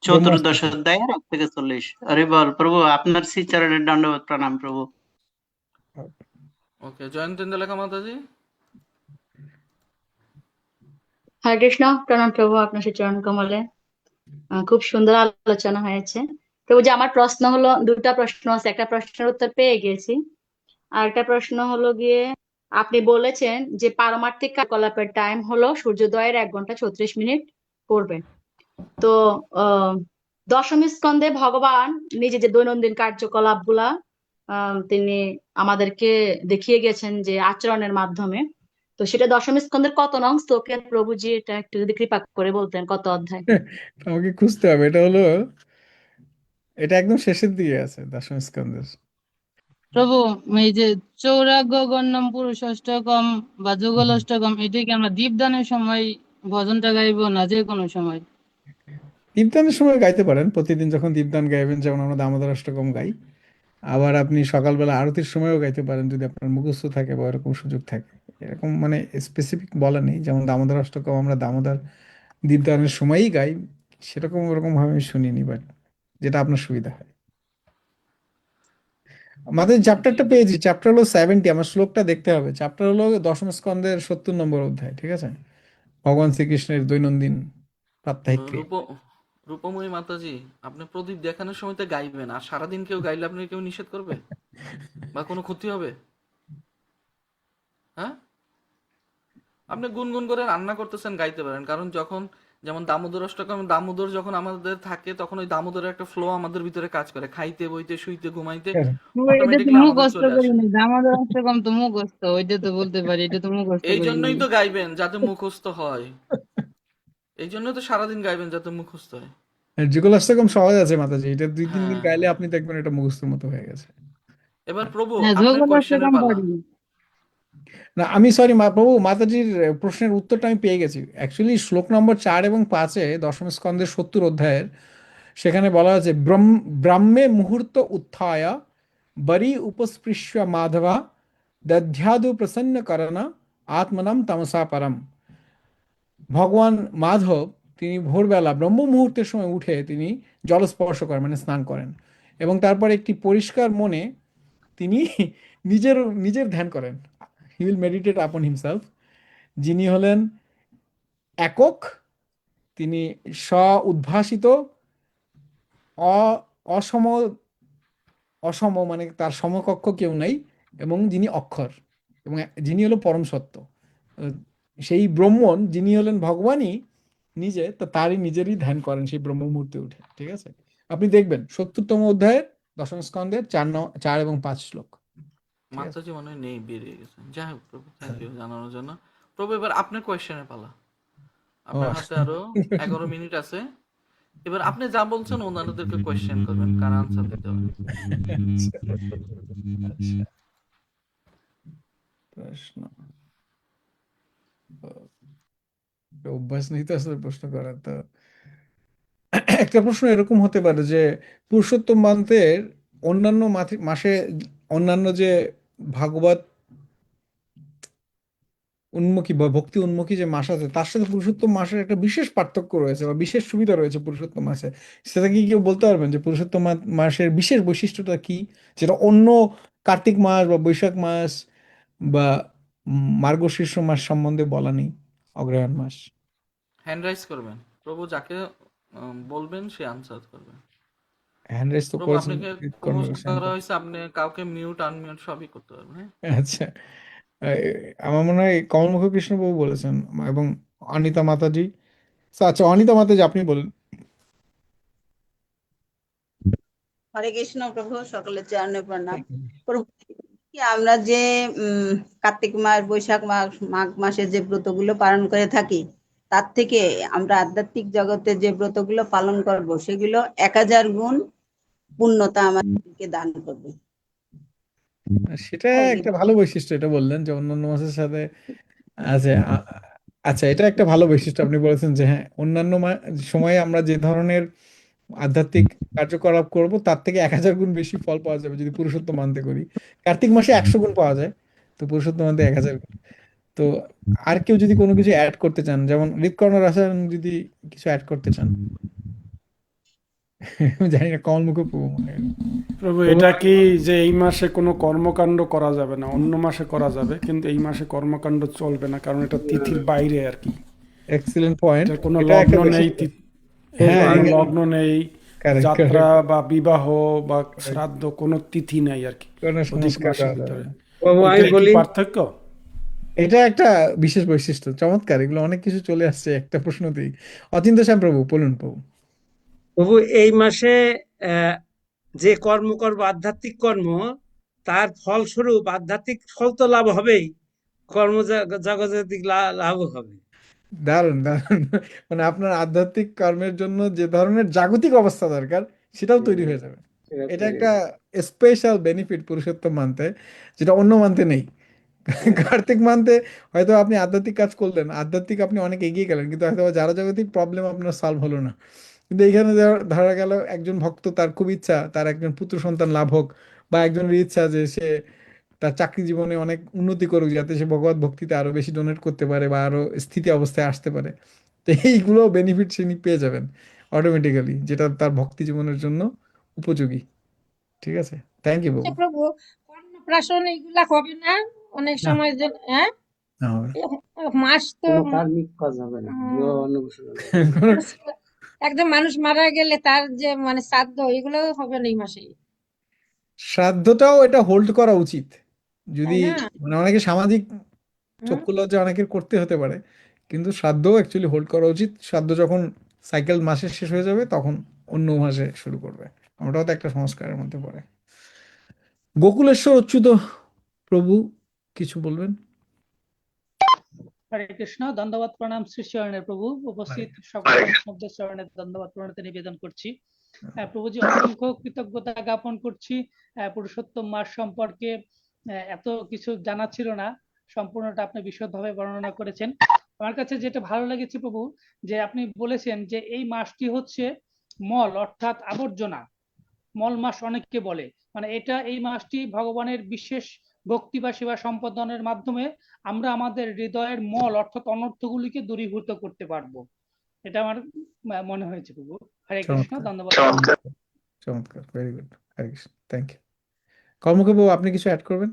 চতুর্দশ ব্রহ্মস্থিতি। অধ্যায়ের 1 থেকে 40। আরে বল প্রভু, আপনার শ্রীচরণের দণ্ডবত প্রণাম প্রভু। ওকে, জয়ন্তী ইন্দুলেখা মাতাজি। হরে কৃষ্ণ, প্রণাম প্রভু আপনার সেই চরণ কমলে। খুব সুন্দর আলোচনা হয়েছে প্রভু। যে আমার প্রশ্ন হলো, দুটা প্রশ্ন আছে, একটা প্রশ্নের উত্তর পেয়ে গেছি, আর একটা প্রশ্ন হলো গিয়ে আপনি বলেছেন যে পারমার্থিক কার্যকলাপের টাইম হলো সূর্যোদয়ের 1 ঘন্টা 36 মিনিট পূর্বে। তো আহ দশম স্কন্ধে ভগবান নিজে যে দৈনন্দিন কার্যকলাপ গুলা তিনি আমাদেরকে দেখিয়ে গেছেন যে আচরণের মাধ্যমে, তো সেটা দশম স্কন্ধের কত নং শ্লোকের প্রভুজি, এটা একটু যদি কৃপা করে বলতেন, কত অধ্যায়? আমাকে খুঁজতে হবে, এটা একদম শেষের দিকে আছে দশম স্কন্ধের। প্রভু, এই যে চৌরাগ্য গণ্যম পুরুষষ্টকম বা যুগল অষ্টকম, এটা কি আমরা দীপদানের সময় ভজনটা গাইবো না যে কোনো সময়? দীপদানের সময় গাইতে পারেন, প্রতিদিন যখন দীপদান গাইবেন, যেমন আমরা দামোদর অষ্টকম গাই। আবার আপনি সকালবেলা আরতির সময়ও গাইতে পারেন যদি আপনার মুখস্থ থাকে বা এরকম সুযোগ থাকে। এরকম মানে স্পেসিফিক বলা নেই, যেমন দামোদর অষ্টকম আমরা দামোদর দীপদানের সময়ই গাই, সেরকম ওরকম ভাবে আমি শুনিনি, বাট যেটা আপনার সুবিধা হয়। আমাদের চ্যাপ্টারটা পেয়েছি, চ্যাপ্টার হলো 70, আমার শ্লোকটা দেখতে হবে। চ্যাপ্টার হলো দশম স্কন্ধের 70 নম্বর অধ্যায়, ঠিক আছে? ভগবান শ্রীকৃষ্ণের দৈনন্দিন প্রাত্যহিক ক্রিয়া। রূপ রূপময়ী মাতাজি, আপনি প্রদীপ দেখানোর সময় তো গাইবেন, আর সারাদিন কেউ গাইলে আপনি কেউ নিষেধ করবে বা কোনো ক্ষতি হবে? হ্যাঁ, আপনি গুনগুন করে রান্না করতেছেন, গাইতে পারেন। কারণ যখন, যেমন দামোদর অষ্টকম, দামোদর যখন আমাদের থাকে তখন ওই দামোদরের একটা ফ্লো আমাদের ভিতরে কাজ করে, খাইতে বইতে শুইতে ঘুমাইতে এটা তো অটোমেটিকলি আমাদের মুখস্থ চলে আসে। করিনি, দামোদর অষ্টকম তো মুখস্থ, ওইটা তো বলতে পারি, এটা তো মুখস্থ এই করিনি। জন্যই তো গাইবেন যাতে মুখস্থ হয়, এই জন্যই তো সারাদিন গাইবেন যাতে মুখস্থ হয়। আর যুগল অষ্টকম সহজ আছে মাতাজি, এটা 2-3 দিন হ্যাঁ, গাইলে আপনি দেখবেন এটা মুখস্থের মতো হয়ে গেছে। এবার প্রভু হ্যাঁ, আপনার যুগল কোয়েশ্চেনের অষ্টকম পালা। পারি। না আমি সরি প্রভু, মাতাজির প্রশ্নের উত্তরটা আমি পেয়ে গেছি। অ্যাকচুয়ালি শ্লোক নম্বর 4 এবং 5-এ দশম স্কন্ধের 70 অধ্যায়ের, সেখানে বলা আছে ব্রাহ্মে মুহূর্ত উত্থায় বরি উপস্পৃশ্য মাধবা দধ্যাদু প্রসন্ন করণ আত্মনম তমসা পরম। ভগবান মাধব তিনি ভোরবেলা ব্রহ্ম মুহূর্তের সময় উঠে তিনি জলস্পর্শ করেন, মানে স্নান করেন, এবং তারপর একটি পরিষ্কার মনে তিনি নিজের নিজের ধ্যান করেন। হি উইল মেডিটেট আপন হিমসেলফ। যিনি হলেন একক, তিনি স্ব উদ্ভাসিত, অসম, অসম মানে তার সমকক্ষ কেউ নাই, এবং যিনি অক্ষর, এবং যিনি হলো পরম সত্য। আহ, সেই ব্রহ্মণ যিনি হলেন ভগবানই নিজে, তো তারই নিজেরই ধ্যান করেন সেই ব্রহ্ম মুহূর্তে উঠে। ঠিক আছে, আপনি দেখবেন 70তম অধ্যায়ের 10ম স্কন্ধের 4 এবং 5 শ্লোক। ঠিক আছে। মাতাজি মনে হয় নেই, বেরিয়ে গেছেন। যাই হোক প্রভু, থ্যাংক ইউ জানানোর জন্য। প্রভু এবার আপনার কোয়েশ্চেনের পালা। ও আপনার হাতে আরো 11 মিনিট আছে। এবার আপনি যা বলছেন অন্যান্যদেরকে কোয়েশ্চেন করবেন, কার আনসার দিতে হবে। আচ্ছা, আচ্ছা, প্রশ্ন অভ্যাস নেই তো আসলে প্রশ্ন করার। তো একটা প্রশ্ন এরকম হতে পারে যে পুরুষোত্তম মান্তের অন্যান্য মাসে, অন্যান্য যে ভাগবত উন্মুখী বা ভক্তি উন্মুখী যে মাস আছে তার সাথে পুরুষোত্তম মাসের একটা বিশেষ পার্থক্য রয়েছে বা বিশেষ সুবিধা রয়েছে পুরুষোত্তম মাসে। সেটা কি কেউ বলতে পারবেন যে পুরুষোত্তম মাসের বিশেষ বৈশিষ্ট্যটা কি, যেটা অন্য কার্তিক মাস বা বৈশাখ মাস বা মার্গশীর্ষ মাস সম্বন্ধে বলা নেই, অগ্রহায়ণ মাস? হ্যান্ড রাইজ করবেন, প্রভু যাকে বলবেন সে আনসার করবেন। হ্যান্ড রেজ তো প্রভু করেছেন আপনাকে কনভারসেশন। করা হয়েছে, আপনি কাউকে মিউট আনমিউট সবই করতে পারবেন। হ্যাঁ, আচ্ছা, আমার মনে হয় কমলমুখ কৃষ্ণবাবু বলেছেন এবং অনিতা মাতাজি। আচ্ছা, অনিতা মাতাজি আপনি বলেন। হরে কৃষ্ণ প্রভু, সকলের চরণে প্রণাম। প্রভু, কি আমরা যে কার্তিক মাস, বৈশাখ মাস, মাঘ মাসে যে ব্রতগুলো পালন করে থাকি, তার থেকে আমরা আধ্যাত্মিক জগতে যে ব্রতগুলো পালন করব সেগুলো 1000 গুণ পূর্ণতা আমাদেরকে দান করবে। সেটা একটা ভালো বৈশিষ্ট্য, এটা বললেন যে অন্যান্য মাসের সাথে। আচ্ছা, আচ্ছা, এটা একটা ভালো বৈশিষ্ট্য আপনি বলেছেন যে হ্যাঁ, অন্যান্য সময়ে আমরা যে ধরনের আধ্যাত্মিক কার্যকলাপ করব তার থেকে 1000 গুণ বেশি ফল পাওয়া যাবে যদি পুরুষোত্তম মানতে করি। কার্তিক মাসে 100 গুণ পাওয়া যায়, তো পুরুষোত্তম মানতে 1000 গুণ। তো আর কেউ যদি কোনো কিছু অ্যাড করতে চান, যেমন হৃৎকর্ণ রাসায়ন যদি কিছু অ্যাড করতে চান। জানি না, কমলমুখ প্রভু মনে হয়। প্রভু, প্রভু, এটা কি যে এই মাসে কোনো কর্মকাণ্ড করা যাবে না, অন্য মাসে করা যাবে কিন্তু এই মাসে কর্মকাণ্ড চলবে না, কারণ এটা তিথির বাইরে আর কি। এক্সিলেন্ট পয়েন্ট, এটার কোনো এটা একটা লগ্ন নেই, বৈশিষ্ট্য। হ্যাঁ, কোনো লগ্ন নেই, কারেক্ট, যাত্রা কারেক্ট, বা বিবাহ বা শ্রাদ্ধ কোনো তিথি নাই আর কি কোনো অধিক সংস্কার মাসের করা যাবে ভিতরে। না। প্রভু আমি এটাই কি বলি, পার্থক্য? এটা একটা বিশেষ বৈশিষ্ট্য, চমৎকার। এগুলো অনেক কিছু চলে আসছে একটা প্রশ্নতেই। অচিন্ত শ্যাম প্রভু বলুন প্রভু। প্রভু এই মাসে আহ, যে কর্ম করব আধ্যাত্মিক কর্ম, তার ফলস্বরূপ আধ্যাত্মিক ফল তো লাভ হবেই, কর্ম জগতের লাভ হবে। দারুণ, দারুণ। মানে আপনার আধ্যাত্মিক কর্মের জন্য যে ধরনের জাগতিক অবস্থা দরকার সেটাও তৈরি হয়ে যাবে। এটা একটা স্পেশাল বেনিফিট পুরুষোত্তম মানতে, যেটা অন্য মানতে নেই। কার্তিক মানতে হয়তো আপনি আধ্যাত্মিক কাজ করলেন, আধ্যাত্মিক আপনি অনেক এগিয়ে গেলেন, কিন্তু হয়তো যারা জাগতিক প্রবলেম আপনার সলভ হলো না। কিন্তু এইখানে ধরা গেল একজন ভক্ত, তার খুব ইচ্ছা তার একজন পুত্র সন্তান লাভ হোক, বা একজনের ইচ্ছা যে সে তার চাকরি জীবনে অনেক উন্নতি করুক, যাতে সে ভগবত ভক্তিতে আরো বেশি ডোনেট করতে পারে বা আরো স্থিতি অবস্থায় আসতে পারে। তো এইগুলো বেনিফিট তিনি পেয়ে যাবেন অটোমেটিক্যালি, যেটা তার ভক্তি জীবনের জন্য উপযোগী। ঠিক আছে, থ্যাংক ইউ বাবু। প্রভু, অন্নপ্রাশন এগুলা হবে না অনেক না, সময় যে, হ্যাঁ? না হবে। মাস তো কোনো কার্মিক কাজ হবে না, বিবাহ অন্নপ্রাশন হবে না। মানুষ, একদম মানুষ মারা গেলে তার যে মানে শ্রাদ্ধ এগুলো হবে না এই মাসে, শ্রাদ্ধটাও এটা হোল্ড করা উচিত, তাই যদি না? মানে অনেকে সামাজিক হুম? চক্ষু লজ্জা অনেকের করতে হতে পারে, কিন্তু শ্রাদ্ধও অ্যাকচুয়ালি হোল্ড করা উচিত। শ্রাদ্ধ যখন সাইকেল মাসে শেষ হয়ে যাবে তখন অন্য মাসে শুরু করবে, ওটাও তো একটা সংস্কারের মধ্যে পড়ে। গোকুলেশ্বর অচ্যুত প্রভু কিছু বলবেন? হরে কৃষ্ণ, দণ্ডবত প্রণাম শ্রী চরণের প্রভু। উপস্থিত সকল বৈষ্ণবদের চরণে দণ্ডবত প্রণতি নিবেদন করছি। প্রভুজি, অসংখ্য কৃতজ্ঞতা জ্ঞাপন করছি পুরুষোত্তম মাস সম্পর্কে এত কিছু জানা ছিল না, সম্পূর্ণটা আপনি বিশদভাবে বর্ণনা করেছেন। আমার কাছে যেটা ভালো লেগেছে প্রভু, যে আপনি বলেছেন যে এই মাসটি হচ্ছে মল অর্থাৎ আবর্জনা, মল মাস অনেককে বলে, মানে এটা এই মাসটি ভগবানের বিশেষ ভক্তি বা সেবা সম্পাদনের মাধ্যমে আমরা আমাদের হৃদয়ের মল অর্থাৎ অনর্থগুলিকে দূরীভূত করতে পারবো। এটা আমার মনে হয়েছে প্রভু। হরে কৃষ্ণ, চমৎকার ধন্যবাদ। চমৎকার, very good. Hare Krishna, thank you. কর্মকে বাবু, আপনি কিছু অ্যাড করবেন?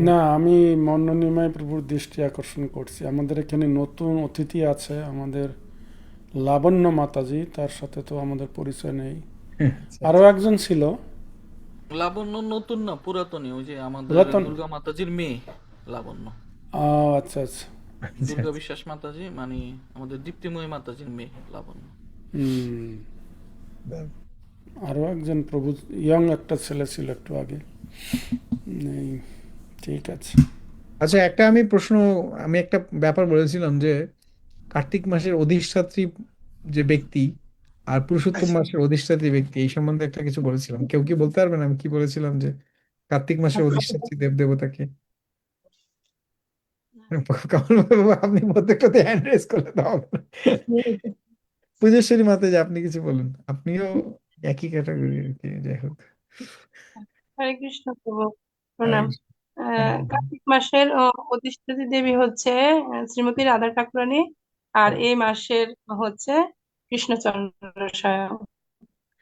না, আমি মনোনিমাই প্রভুর দৃষ্টি আকর্ষণ করছি। আমাদের এখানে নতুন অতিথি আছে, আমাদের লাবণ্য মাতাজি, তার সাথে তো আমাদের পরিচয় নেই। আরো একজন ছিল, লাবণ্য নতুন না, পুরাতনই, ওই যে আমাদের পুরাতন। দুর্গা মাতাজির মেয়ে লাবণ্য। আচ্ছা আচ্ছা। দুর্গা বিশ্বাস মাতাজি মানে আমাদের দীপ্তিময়ী মাতাজির মেয়ে লাবণ্য। আরো একজন প্রভু ইয়ং একটা ছেলে ছিল একটু আগে। এই, ঠিক আছে। আচ্ছা, আমি একটা ব্যাপার বলেছিলাম যে কার্তিক মাসের অধিষ্ঠাত্রী যে ব্যক্তি আর পুরুষোত্তম মাসের অধিষ্ঠাত্রী ব্যক্তি, এই সম্বন্ধে একটা কিছু বলেছিলাম। কেউ কি বলতে পারবেন আমি কি বলেছিলাম? যে কার্তিক মাসের অধিষ্ঠাত্রী দেব দেবতাকে কমলবাবু, আপনি প্রত্যেকটাতে হ্যান্ড রেজ করলে তো হবে না। পূজেশ্বরী মাতাজি, আপনি কিছু বলুন, আপনিও একই ক্যাটাগরি আর কি, যাই হোক। হরে কৃষ্ণ প্রভু, হরে প্রণাম। কৃষ্ণ। হ্যাঁ, কার্তিক মাসের অধিষ্ঠাত্রী দেবী হচ্ছে শ্রীমতী রাধা ঠাকুরানী, আর এই মাসের হচ্ছে কৃষ্ণচন্দ্র স্বয়ং।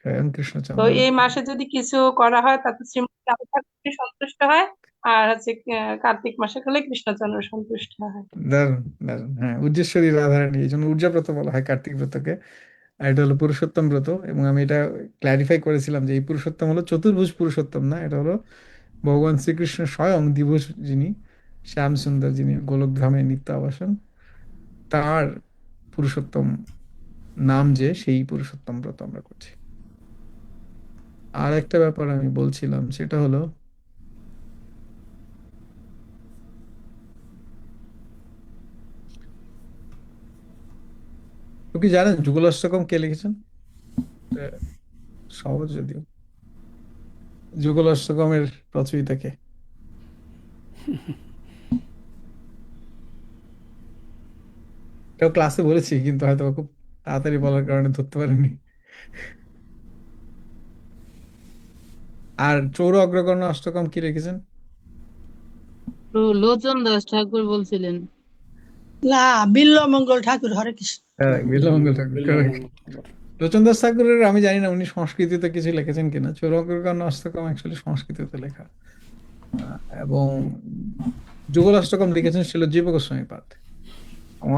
স্বয়ং তো কৃষ্ণচন্দ্র। এই মাসে যদি কিছু করা হয় তাতে শ্রীমতী রাধা ঠাকুরানী সন্তুষ্ট হয়, আর হচ্ছে কার্তিক মাসে করলে কৃষ্ণচন্দ্র সন্তুষ্ট হয়। দারুণ দারুণ। হ্যাঁ, উর্জেশ্বরী রাধারানী, এই জন্য উর্জা ব্রত বলা হয় কার্তিক ব্রতকে। আর এটা হলো পুরুষোত্তম ব্রত। এবং আমি এটা ক্ল্যারিফাই করেছিলাম যে এই পুরুষোত্তম হলো চতুর্ভুজ পুরুষোত্তম না, এটা হলো ভগবান শ্রীকৃষ্ণ স্বয়ং দ্বিভুজ, যিনি শ্যাম সুন্দর, যিনি গোলকধামে নিত্য আবাসন, তার পুরুষোত্তম নাম যে, সেই পুরুষোত্তম ব্রত আমরা করছি। আর একটা ব্যাপার আমি বলছিলাম, সেটা হলো তো কি জানেন যুগলাষ্টকম কে লিখেছেন? এটা সহজ যদিও। যুগলাষ্টকমের রচয়িতা কে? এটাও ক্লাসে বলেছি, কিন্তু হয়তো খুব তাড়াতাড়ি বলার কারণে ধরতে পারেনি। আর চৌর অগ্রকর্ণ অষ্টকম কি লিখেছেন? লোচন দাস ঠাকুর বলছিলেন। না, বিল্বমঙ্গল ঠাকুর। হরে কৃষ্ণ। বিল্বমঙ্গল ঠাকুর, correct। বিল্বমঙ্গল ঠাকুর। লোচন দাস ঠাকুরের আমি জানি না উনি সংস্কৃতিতে কিছু লিখেছেন কিনা। চৌর অগ্রকর্ণ অষ্টকম অ্যাকচুয়ালি সংস্কৃতিতে লেখা। এবং যুগলাষ্টকম লিখেছেন ছিল জীব গোস্বামী পাদ।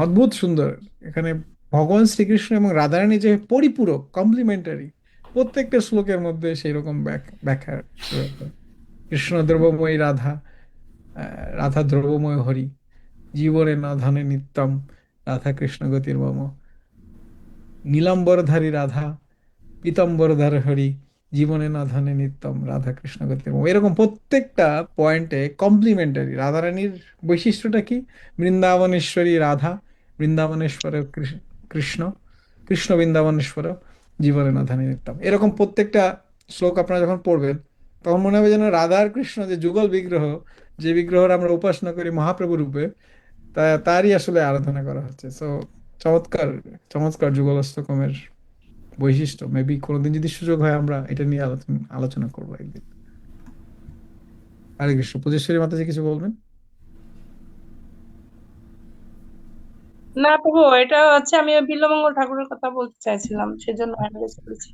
অদ্ভুত সুন্দর। এখানে ভগবান শ্রীকৃষ্ণ এবং রাধারানী যে পরিপূরক, কমপ্লিমেন্টারি, প্রত্যেকটা শ্লোকের মধ্যে সেই রকম ব্যাখ্যা রয়েছে। কৃষ্ণ দ্রব্যময়ী রাধা, রাধা দ্রব্যময় হরি, জীবনে না ধানে নিত্যম, রাধা কৃষ্ণ গতির মম, নীলাম্বরধারী রাধা, পীতাম্বরধার হরি, জীবনে না ধানে নিত্যম, রাধা কৃষ্ণ গতির মম। এরকম প্রত্যেকটা পয়েন্টে কমপ্লিমেন্টারি। রাধারানীর বৈশিষ্ট্যটা কি? বৃন্দাবনেশ্বরী রাধা, বৃন্দাবনেশ্বর কৃষ্ণ, কৃষ্ণ বৃন্দাবনেশ্বর, জীবনে না ধানে নিত্যম। এরকম প্রত্যেকটা শ্লোক আপনারা যখন পড়বেন, তখন মনে হবে যেন রাধা আর কৃষ্ণ যে যুগল বিগ্রহ, যে বিগ্রহের আমরা উপাসনা করি মহাপ্রভু রূপে, তারই আসলে আরাধনা করা হচ্ছে। সো চমৎকার, চমৎকার যুগলাষ্টকমের বৈশিষ্ট্য। মেবি কোনোদিন যদি সুযোগ হয় আমরা এটা নিয়ে আলোচনা করবো একদিন। হরে কৃষ্ণ। পূজেশ্বরী মাতাজি কিছু বলবেন? না প্রভু, এটা হচ্ছে আমি বিল্বমঙ্গল ঠাকুরের কথা বলতে চাইছিলাম, সেজন্য হ্যান্ড রেজ করেছি।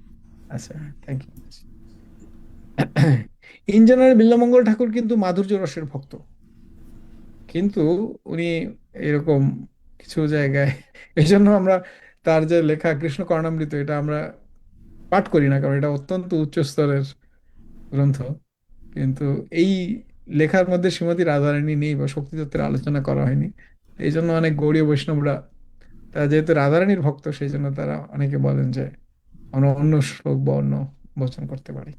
আচ্ছা, thank you. In general Bilwamangal ঠাকুর কিন্তু মাধুর্য রসের ভক্ত, কিন্তু উনি এরকম কিছু জায়গায়, এই জন্য আমরা তার যে লেখা কৃষ্ণ কর্ণামৃত, এটা আমরা পাঠ করি না, কারণ এটা অত্যন্ত উচ্চ স্তরের গ্রন্থ। কিন্তু এই লেখার মধ্যে শ্রীমতী রাধারানী নেই বা শক্তি তত্ত্বের আলোচনা করা হয়নি। এই জন্য অনেক গৌড়ীয় বৈষ্ণবরা, তারা যেহেতু রাধারানীর ভক্ত, সেই জন্য তারা অনেকে বলেন যে আমরা অন্য শ্লোক বা অন্য বচন করতে পারি।